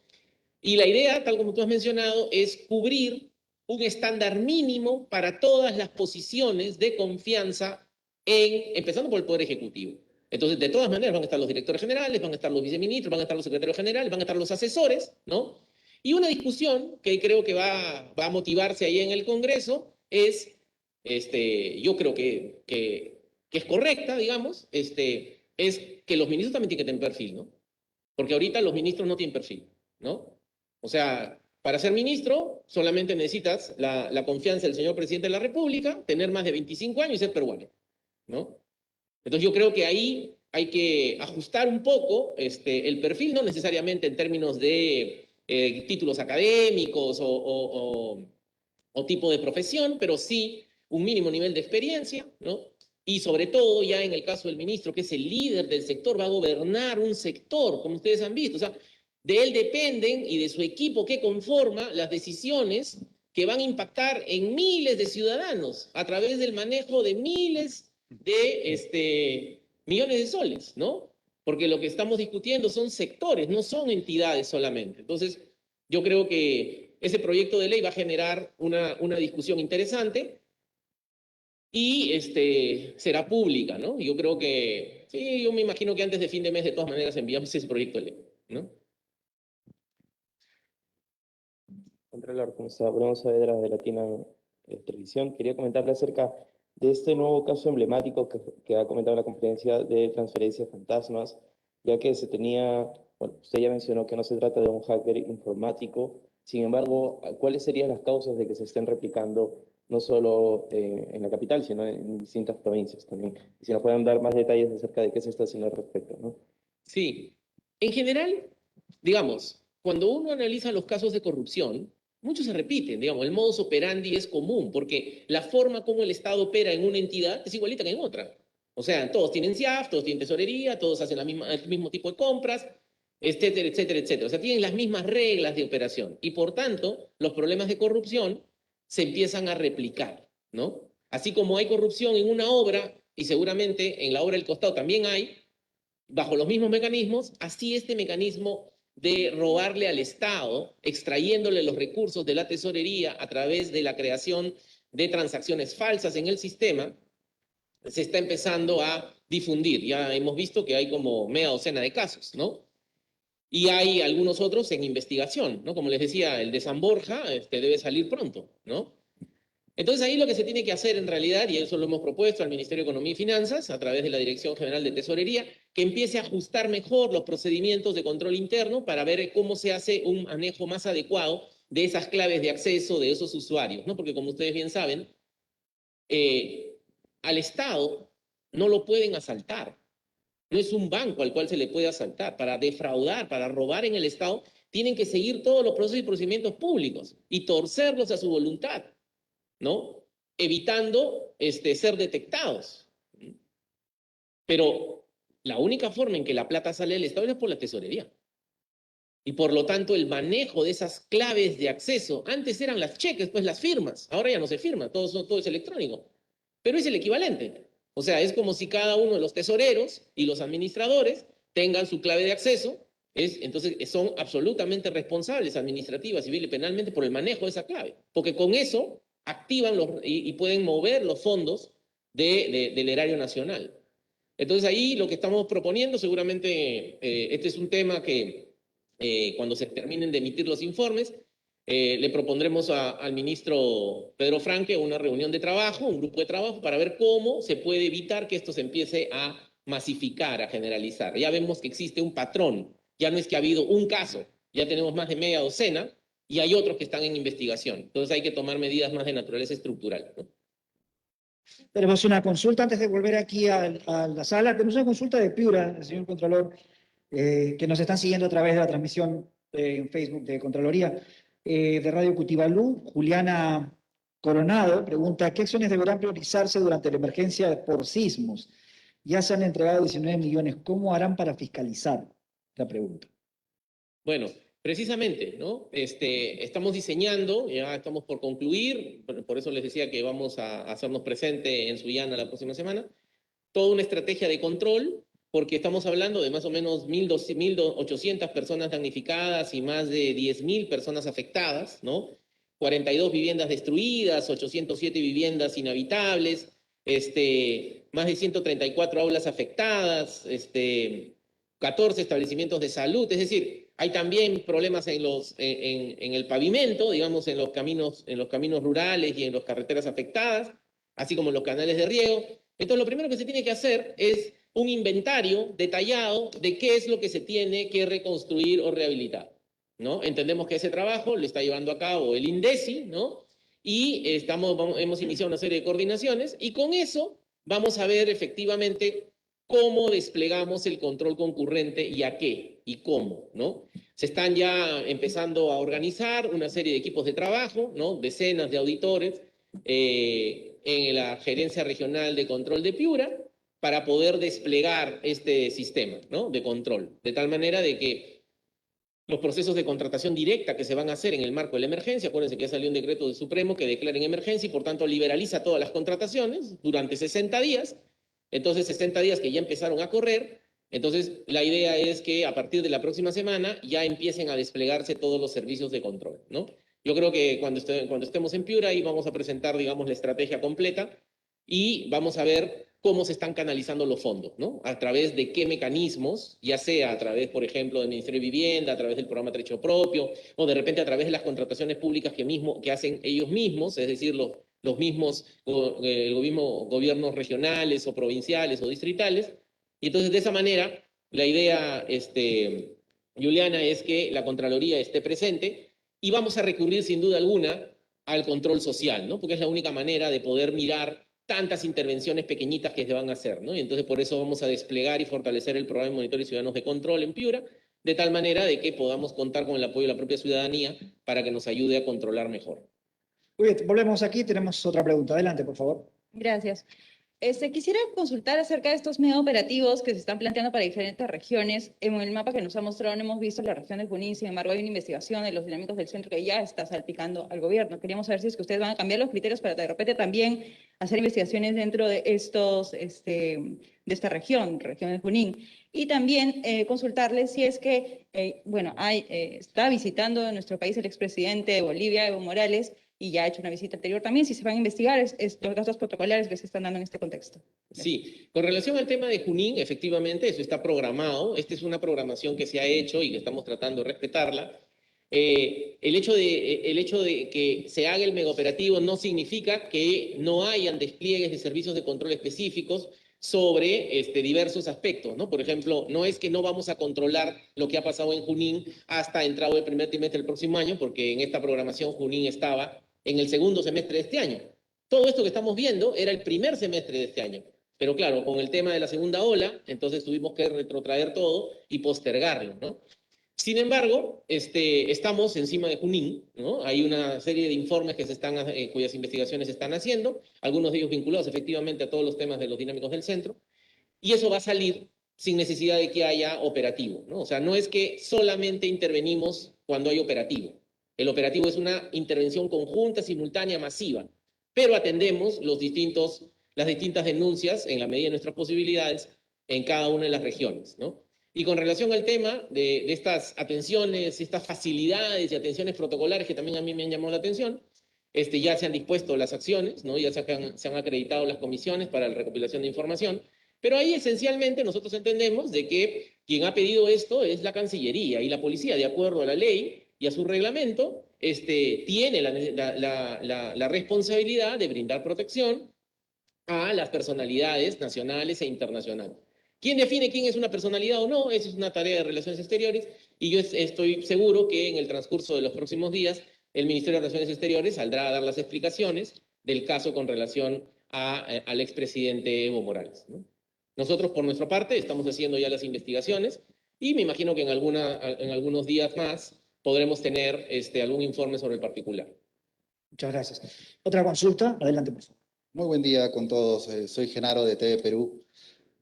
Y la idea, tal como tú has mencionado, es cubrir un estándar mínimo para todas las posiciones de confianza, empezando por el Poder Ejecutivo. Entonces, de todas maneras, van a estar los directores generales, van a estar los viceministros, van a estar los secretarios generales, van a estar los asesores, ¿no? Y una discusión que creo que va a motivarse ahí en el Congreso es, yo creo que es correcta, digamos, es que los ministros también tienen que tener perfil, ¿no? Porque ahorita los ministros no tienen perfil, ¿no? O sea, para ser ministro solamente necesitas la confianza del señor presidente de la República, tener más de 25 años y ser peruano, ¿no? Entonces yo creo que ahí hay que ajustar un poco el perfil, no necesariamente en términos de títulos académicos o tipo de profesión, pero sí un mínimo nivel de experiencia, ¿no? Y sobre todo ya en el caso del ministro, que es el líder del sector, va a gobernar un sector, como ustedes han visto. O sea, de él dependen y de su equipo que conforma las decisiones que van a impactar en miles de ciudadanos a través del manejo de miles de millones de soles, ¿no? Porque lo que estamos discutiendo son sectores, no son entidades solamente. Entonces, yo creo que ese proyecto de ley va a generar una discusión interesante y será pública, ¿no? Yo creo que, sí, yo me imagino que antes de fin de mes, de todas maneras, enviamos ese proyecto de ley, ¿no? Contralor, ¿cómo está? Bruno Saavedra de Latina Televisión. Quería comentarle acerca de este nuevo caso emblemático que ha comentado en la conferencia de transferencias fantasmas, ya que se tenía, bueno, usted ya mencionó que no se trata de un hacker informático. Sin embargo, ¿cuáles serían las causas de que se estén replicando no solo en la capital, sino en distintas provincias también? Y si nos pueden dar más detalles acerca de qué se está haciendo al respecto, ¿no? Sí, en general, digamos, cuando uno analiza los casos de corrupción, muchos se repiten, digamos, el modus operandi es común, porque la forma como el Estado opera en una entidad es igualita que en otra. O sea, todos tienen CIAF, todos tienen tesorería, todos hacen el mismo tipo de compras, etcétera, etcétera, etcétera. O sea, tienen las mismas reglas de operación y por tanto, los problemas de corrupción se empiezan a replicar, ¿no? Así como hay corrupción en una obra, y seguramente en la obra del costado también hay, bajo los mismos mecanismos, así este mecanismo de robarle al Estado, extrayéndole los recursos de la tesorería a través de la creación de transacciones falsas en el sistema, se está empezando a difundir. Ya hemos visto que hay como media docena de casos, ¿no? Y hay algunos otros en investigación, ¿no? Como les decía, el de San Borja debe salir pronto, ¿no? Entonces ahí lo que se tiene que hacer en realidad, y eso lo hemos propuesto al Ministerio de Economía y Finanzas a través de la Dirección General de Tesorería, que empiece a ajustar mejor los procedimientos de control interno para ver cómo se hace un manejo más adecuado de esas claves de acceso de esos usuarios, ¿no? Porque como ustedes bien saben, al Estado no lo pueden asaltar. No es un banco al cual se le puede asaltar. Para defraudar, para robar en el Estado, tienen que seguir todos los procesos y procedimientos públicos y torcerlos a su voluntad, ¿no? Evitando ser detectados. Pero la única forma en que la plata sale del Estado es por la tesorería. Y por lo tanto, el manejo de esas claves de acceso, antes eran las cheques, pues las firmas, ahora ya no se firma, todo es electrónico. Pero es el equivalente. O sea, es como si cada uno de los tesoreros y los administradores tengan su clave de acceso, entonces son absolutamente responsables administrativa, civil y penalmente por el manejo de esa clave, porque con eso activan y pueden mover los fondos del erario nacional. Entonces ahí lo que estamos proponiendo, seguramente este es un tema que cuando se terminen de emitir los informes, le propondremos al ministro Pedro Franque una reunión de trabajo, un grupo de trabajo, para ver cómo se puede evitar que esto se empiece a masificar, a generalizar. Ya vemos que existe un patrón, ya no es que ha habido un caso, ya tenemos más de media docena y hay otros que están en investigación. Entonces hay que tomar medidas más de naturaleza estructural, ¿no? Tenemos una consulta antes de volver aquí a la sala. Tenemos una consulta de Piura, señor Contralor, que nos están siguiendo a través de la transmisión en Facebook de Contraloría, de Radio Cutibalú. Juliana Coronado pregunta, ¿qué acciones deberán priorizarse durante la emergencia por sismos? Ya se han entregado 19 millones. ¿Cómo harán para fiscalizar? La pregunta. Bueno, precisamente, ¿no? Estamos diseñando, ya estamos por concluir, por eso les decía que vamos a hacernos presente en Sullana la próxima semana, toda una estrategia de control, porque estamos hablando de más o menos 1.800 personas damnificadas y más de 10.000 personas afectadas, ¿no? 42 viviendas destruidas, 807 viviendas inhabitables, más de 134 aulas afectadas, 14 establecimientos de salud, es decir, hay también problemas en el pavimento, digamos, en los caminos rurales y en las carreteras afectadas, así como en los canales de riego. Entonces, lo primero que se tiene que hacer es un inventario detallado de qué es lo que se tiene que reconstruir o rehabilitar, ¿no? Entendemos que ese trabajo lo está llevando a cabo el INDECI, ¿no? Y hemos iniciado una serie de coordinaciones y con eso vamos a ver efectivamente cómo desplegamos el control concurrente y a qué y cómo, ¿no? Se están ya empezando a organizar una serie de equipos de trabajo, ¿no? Decenas de auditores en la Gerencia Regional de Control de Piura para poder desplegar este sistema, ¿no? De control, de tal manera de que los procesos de contratación directa que se van a hacer en el marco de la emergencia, acuérdense que ya salió un decreto del Supremo que declara en emergencia y por tanto liberaliza todas las contrataciones durante 60 días, entonces 60 días que ya empezaron a correr, entonces la idea es que a partir de la próxima semana ya empiecen a desplegarse todos los servicios de control, ¿no? Yo creo que cuando estemos en Piura ahí vamos a presentar, digamos, la estrategia completa y vamos a ver cómo se están canalizando los fondos, ¿no? A través de qué mecanismos, ya sea a través, por ejemplo, del Ministerio de Vivienda, a través del programa Trecho Propio, o de repente a través de las contrataciones públicas que hacen ellos mismos, es decir, los mismos gobiernos regionales o provinciales o distritales. Y entonces, de esa manera, la idea, Juliana, es que la Contraloría esté presente y vamos a recurrir sin duda alguna al control social, ¿no? Porque es la única manera de poder mirar tantas intervenciones pequeñitas que se van a hacer, ¿no? Y entonces por eso vamos a desplegar y fortalecer el programa de monitores ciudadanos de control en Piura, de tal manera de que podamos contar con el apoyo de la propia ciudadanía para que nos ayude a controlar mejor. Muy bien, volvemos aquí, tenemos otra pregunta. Adelante, por favor. Gracias. Quisiera consultar acerca de estos medios operativos que se están planteando para diferentes regiones. En el mapa que nos ha mostrado no hemos visto la región de Junín, sin embargo hay una investigación de los dinámicos del centro que ya está salpicando al gobierno. Queríamos saber si es que ustedes van a cambiar los criterios para de repente también hacer investigaciones dentro de de esta región de Junín. Y también consultarles si es que, está visitando nuestro país el expresidente de Bolivia, Evo Morales, y ya ha hecho una visita anterior también, si se van a investigar los gastos protocolares que se están dando en este contexto. Sí, con relación al tema de Junín, efectivamente, eso está programado. Esta es una programación que se ha hecho y que estamos tratando de respetarla. El hecho de que se haga el megaoperativo no significa que no hayan despliegues de servicios de control específicos sobre diversos aspectos, ¿no? Por ejemplo, no es que no vamos a controlar lo que ha pasado en Junín hasta entrado el primer trimestre del próximo año, porque en esta programación Junín estaba en el segundo semestre de este año. Todo esto que estamos viendo era el primer semestre de este año. Pero claro, con el tema de la segunda ola, entonces tuvimos que retrotraer todo y postergarlo, ¿no? Sin embargo, estamos encima de Junín, ¿no? Hay una serie de informes que cuyas investigaciones se están haciendo, algunos de ellos vinculados efectivamente a todos los temas de los dinámicos del centro, y eso va a salir sin necesidad de que haya operativo, ¿no? O sea, no es que solamente intervenimos cuando hay operativo. El operativo es una intervención conjunta, simultánea, masiva, pero atendemos las distintas denuncias en la medida de nuestras posibilidades en cada una de las regiones, ¿no? Y con relación al tema de estas atenciones, estas facilidades y atenciones protocolares que también a mí me han llamado la atención, ya se han dispuesto las acciones, ¿no? Ya se han acreditado las comisiones para la recopilación de información, pero ahí esencialmente nosotros entendemos de que quien ha pedido esto es la Cancillería y la policía, de acuerdo a la ley y a su reglamento, tiene la responsabilidad de brindar protección a las personalidades nacionales e internacionales. ¿Quién define quién es una personalidad o no? Esa es una tarea de Relaciones Exteriores y yo estoy seguro que en el transcurso de los próximos días el Ministerio de Relaciones Exteriores saldrá a dar las explicaciones del caso con relación al expresidente Evo Morales, ¿no? Nosotros, por nuestra parte, estamos haciendo ya las investigaciones y me imagino que en algunos días más podremos tener algún informe sobre el particular. Muchas gracias. Otra consulta, adelante, por favor. Muy buen día con todos. Soy Genaro de TV Perú.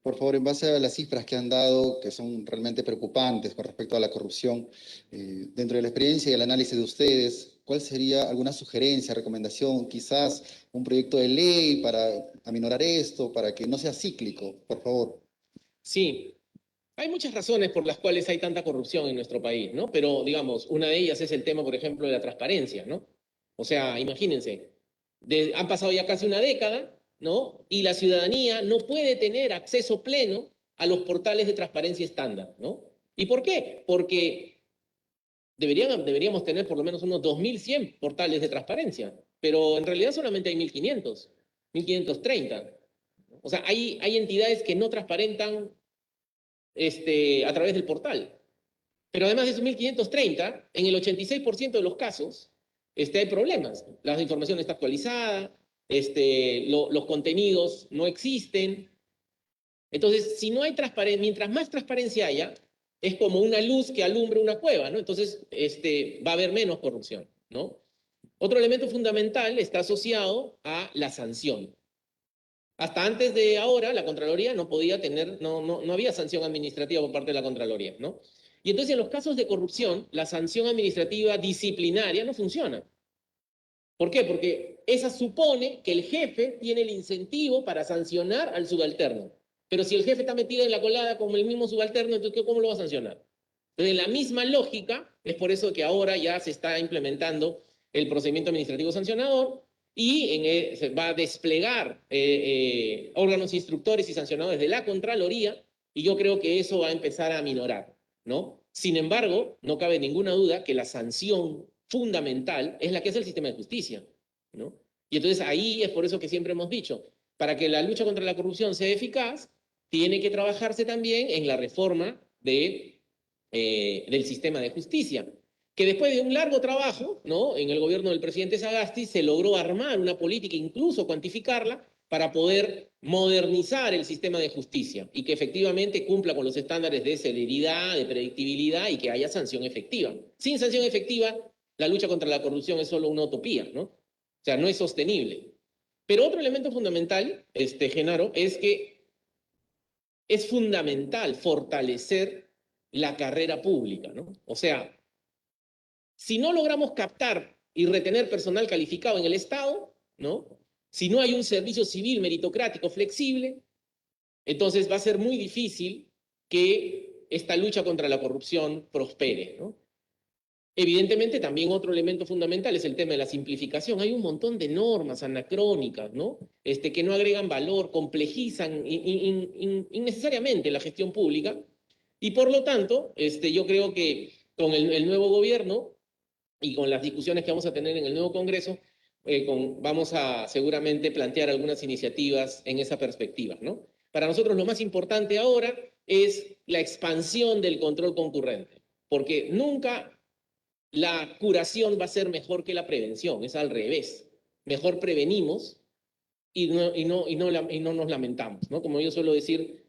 Por favor, en base a las cifras que han dado, que son realmente preocupantes con respecto a la corrupción, dentro de la experiencia y el análisis de ustedes, ¿cuál sería alguna sugerencia, recomendación, quizás un proyecto de ley para aminorar esto, para que no sea cíclico, por favor? Sí, hay muchas razones por las cuales hay tanta corrupción en nuestro país, ¿no? Pero, digamos, una de ellas es el tema, por ejemplo, de la transparencia, ¿no? O sea, imagínense, han pasado ya casi una década, ¿no? Y la ciudadanía no puede tener acceso pleno a los portales de transparencia estándar, ¿no? ¿Y por qué? Porque deberíamos tener por lo menos unos 2.100 portales de transparencia, pero en realidad solamente hay 1.500, 1.530. O sea, hay entidades que no transparentan a través del portal. Pero además de esos 1.530, en el 86% de los casos hay problemas. La información no está actualizada, los contenidos no existen. Entonces, si no hay transparencia, mientras más transparencia haya, es como una luz que alumbra una cueva, ¿no? Entonces, va a haber menos corrupción, ¿no? Otro elemento fundamental está asociado a la sanción. Hasta antes de ahora, la Contraloría no podía no había sanción administrativa por parte de la Contraloría, ¿no? Y entonces, en los casos de corrupción, la sanción administrativa disciplinaria no funciona. ¿Por qué? Porque esa supone que el jefe tiene el incentivo para sancionar al subalterno. Pero si el jefe está metido en la colada como el mismo subalterno, entonces ¿cómo lo va a sancionar? Entonces, en la misma lógica, es por eso que ahora ya se está implementando el procedimiento administrativo sancionador y se va a desplegar órganos instructores y sancionadores de la Contraloría, y yo creo que eso va a empezar a aminorar, ¿no? Sin embargo, no cabe ninguna duda que la sanción fundamental es la que es el sistema de justicia, ¿no? Y entonces ahí es por eso que siempre hemos dicho, para que la lucha contra la corrupción sea eficaz, tiene que trabajarse también en la reforma del sistema de justicia, que después de un largo trabajo, ¿no? En el gobierno del presidente Sagasti se logró armar una política, incluso cuantificarla, para poder modernizar el sistema de justicia y que efectivamente cumpla con los estándares de celeridad, de predictibilidad y que haya sanción efectiva. Sin sanción efectiva, la lucha contra la corrupción es solo una utopía, ¿no? O sea, no es sostenible. Pero otro elemento fundamental, Genaro, es que es fundamental fortalecer la carrera pública, ¿no? O sea, si no logramos captar y retener personal calificado en el Estado, ¿no? Si no hay un servicio civil meritocrático flexible, entonces va a ser muy difícil que esta lucha contra la corrupción prospere, ¿no? Evidentemente, también otro elemento fundamental es el tema de la simplificación. Hay un montón de normas anacrónicas, ¿no? Que no agregan valor, complejizan innecesariamente la gestión pública. Y por lo tanto, yo creo que con el nuevo gobierno y con las discusiones que vamos a tener en el nuevo Congreso, vamos a seguramente plantear algunas iniciativas en esa perspectiva, ¿no? Para nosotros lo más importante ahora es la expansión del control concurrente, porque nunca la curación va a ser mejor que la prevención, es al revés. Mejor prevenimos y no nos lamentamos, ¿no? Como yo suelo decir,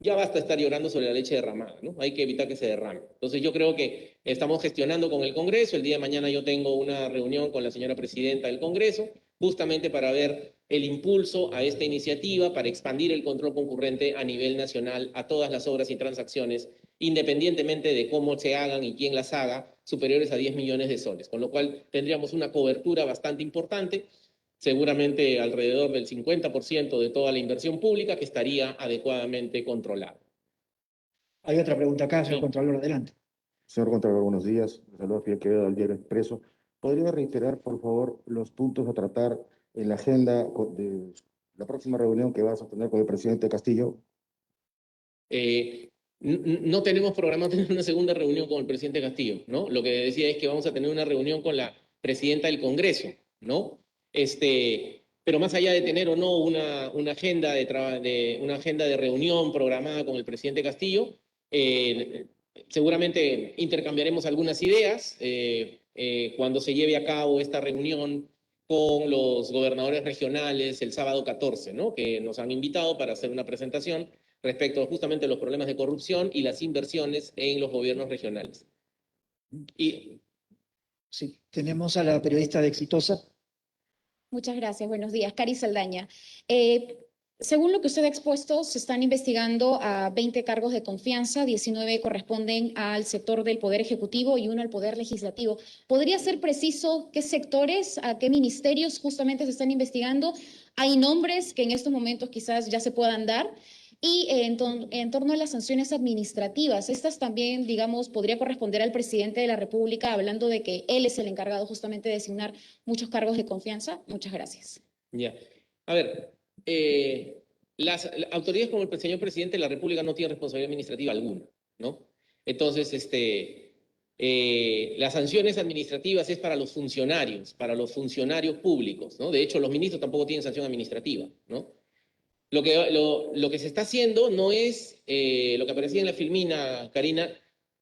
ya basta estar llorando sobre la leche derramada, ¿no? Hay que evitar que se derrame. Entonces yo creo que estamos gestionando con el Congreso. El día de mañana yo tengo una reunión con la señora presidenta del Congreso, justamente para ver el impulso a esta iniciativa para expandir el control concurrente a nivel nacional a todas las obras y transacciones, independientemente de cómo se hagan y quién las haga, superiores a 10 millones de soles, con lo cual tendríamos una cobertura bastante importante, seguramente alrededor del 50% de toda la inversión pública que estaría adecuadamente controlada. Hay otra pregunta acá, señor Sí. Contralor, adelante. Señor Contralor, buenos días. Me saluda Fidel Quevedo del Diario Expreso. ¿Podría reiterar, por favor, los puntos a tratar en la agenda de la próxima reunión que vas a tener con el presidente Castillo? No tenemos programado tener una segunda reunión con el presidente Castillo, ¿no? Lo que decía es que vamos a tener una reunión con la presidenta del Congreso, ¿no? Pero más allá de tener o no una agenda una agenda de reunión programada con el presidente Castillo, seguramente intercambiaremos algunas ideas cuando se lleve a cabo esta reunión con los gobernadores regionales el sábado 14, ¿no? Que nos han invitado para hacer una presentación respecto justamente a los problemas de corrupción y las inversiones en los gobiernos regionales. Y Sí, tenemos a la periodista de Exitosa. Muchas gracias. Buenos días. Cari Saldaña. Según lo que usted ha expuesto, se están investigando a 20 cargos de confianza, 19 corresponden al sector del Poder Ejecutivo y uno al Poder Legislativo. ¿Podría ser preciso qué sectores, a qué ministerios justamente se están investigando? ¿Hay nombres que en estos momentos quizás ya se puedan dar? Y en torno a las sanciones administrativas, estas también, digamos, podría corresponder al presidente de la República, hablando de que él es el encargado justamente de designar muchos cargos de confianza. Muchas gracias. ya. A ver, las autoridades como el señor presidente de la República no tienen responsabilidad administrativa alguna, ¿no? Entonces, las sanciones administrativas es para los funcionarios públicos, ¿no? De hecho, los ministros tampoco tienen sanción administrativa, ¿no? Lo que se está haciendo no es lo que aparecía en la filmina, Karina,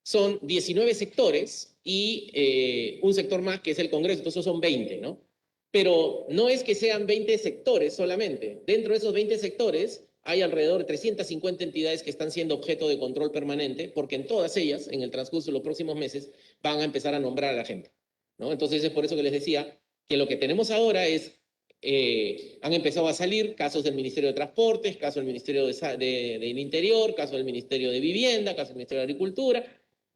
son 19 sectores y un sector más que es el Congreso, entonces son 20, ¿no? Pero no es que sean 20 sectores solamente. Dentro de esos 20 sectores hay alrededor de 350 entidades que están siendo objeto de control permanente, porque en todas ellas, en el transcurso de los próximos meses, van a empezar a nombrar a la gente, ¿no? Entonces es por eso que les decía que lo que tenemos ahora es han empezado a salir casos del Ministerio de Transportes, casos del Ministerio del Interior, casos del Ministerio de Vivienda, casos del Ministerio de Agricultura,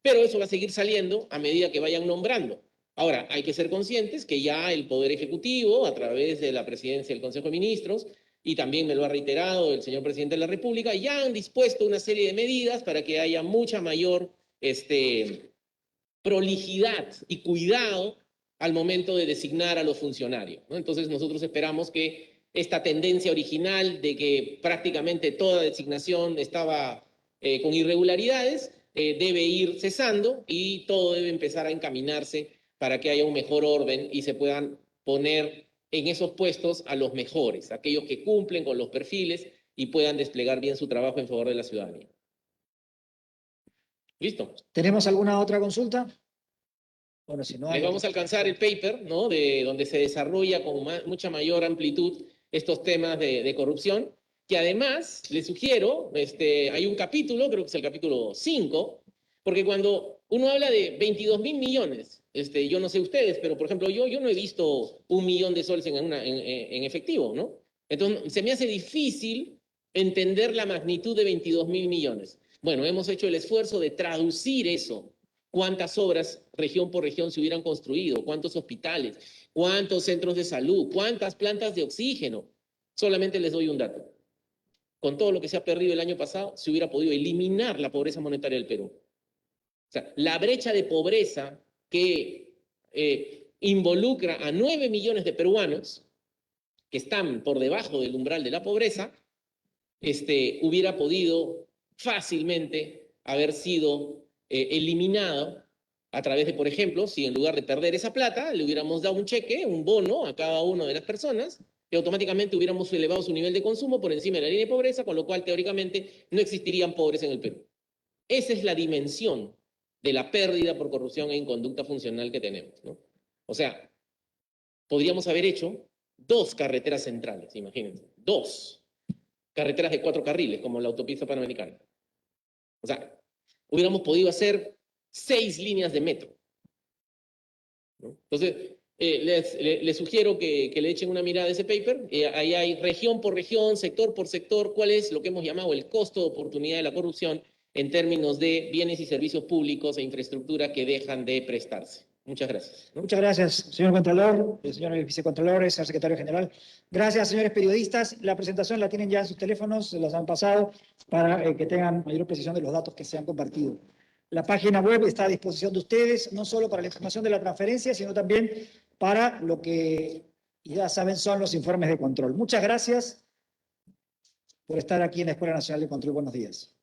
pero eso va a seguir saliendo a medida que vayan nombrando. Ahora, hay que ser conscientes que ya el Poder Ejecutivo, a través de la Presidencia del Consejo de Ministros, y también me lo ha reiterado el señor Presidente de la República, ya han dispuesto una serie de medidas para que haya mucha mayor prolijidad y cuidado al momento de designar a los funcionarios, ¿no? Entonces nosotros esperamos que esta tendencia original de que prácticamente toda designación estaba con irregularidades debe ir cesando y todo debe empezar a encaminarse para que haya un mejor orden y se puedan poner en esos puestos a los mejores, aquellos que cumplen con los perfiles y puedan desplegar bien su trabajo en favor de la ciudadanía. ¿Listo? ¿Tenemos alguna otra consulta? Bueno, si no hay... Les vamos a alcanzar el paper, ¿no? De donde se desarrolla con mucha mayor amplitud estos temas de corrupción, que además, les sugiero, hay un capítulo, creo que es el capítulo 5, porque cuando uno habla de 22.000 millones, yo no sé ustedes, pero por ejemplo, yo no he visto 1 millón de soles en efectivo, ¿no? Entonces, se me hace difícil entender la magnitud de 22.000 millones. Bueno, hemos hecho el esfuerzo de traducir eso. ¿Cuántas obras región por región se hubieran construido? ¿Cuántos hospitales? ¿Cuántos centros de salud? ¿Cuántas plantas de oxígeno? Solamente les doy un dato. Con todo lo que se ha perdido el año pasado, se hubiera podido eliminar la pobreza monetaria del Perú. O sea, la brecha de pobreza que involucra a 9 millones de peruanos que están por debajo del umbral de la pobreza, hubiera podido fácilmente haber sido eliminado a través de, por ejemplo, si en lugar de perder esa plata, le hubiéramos dado un cheque, un bono a cada una de las personas, y automáticamente hubiéramos elevado su nivel de consumo por encima de la línea de pobreza, con lo cual teóricamente no existirían pobres en el Perú. Esa es la dimensión de la pérdida por corrupción e inconducta funcional que tenemos, ¿no? O sea, podríamos haber hecho 2 carreteras centrales, imagínense, 2 carreteras de 4 carriles, como la autopista panamericana. O sea, hubiéramos podido hacer 6 líneas de metro, ¿no? Entonces, Les sugiero que le echen una mirada a ese paper. Ahí hay región por región, sector por sector, cuál es lo que hemos llamado el costo de oportunidad de la corrupción en términos de bienes y servicios públicos e infraestructura que dejan de prestarse. Muchas gracias. Muchas gracias, señor Contralor, señor Vicecontralor, señor Secretario General. Gracias, señores periodistas. La presentación la tienen ya en sus teléfonos, se las han pasado para que tengan mayor precisión de los datos que se han compartido. La página web está a disposición de ustedes, no solo para la información de la transferencia, sino también para lo que ya saben son los informes de control. Muchas gracias por estar aquí en la Escuela Nacional de Control. Buenos días.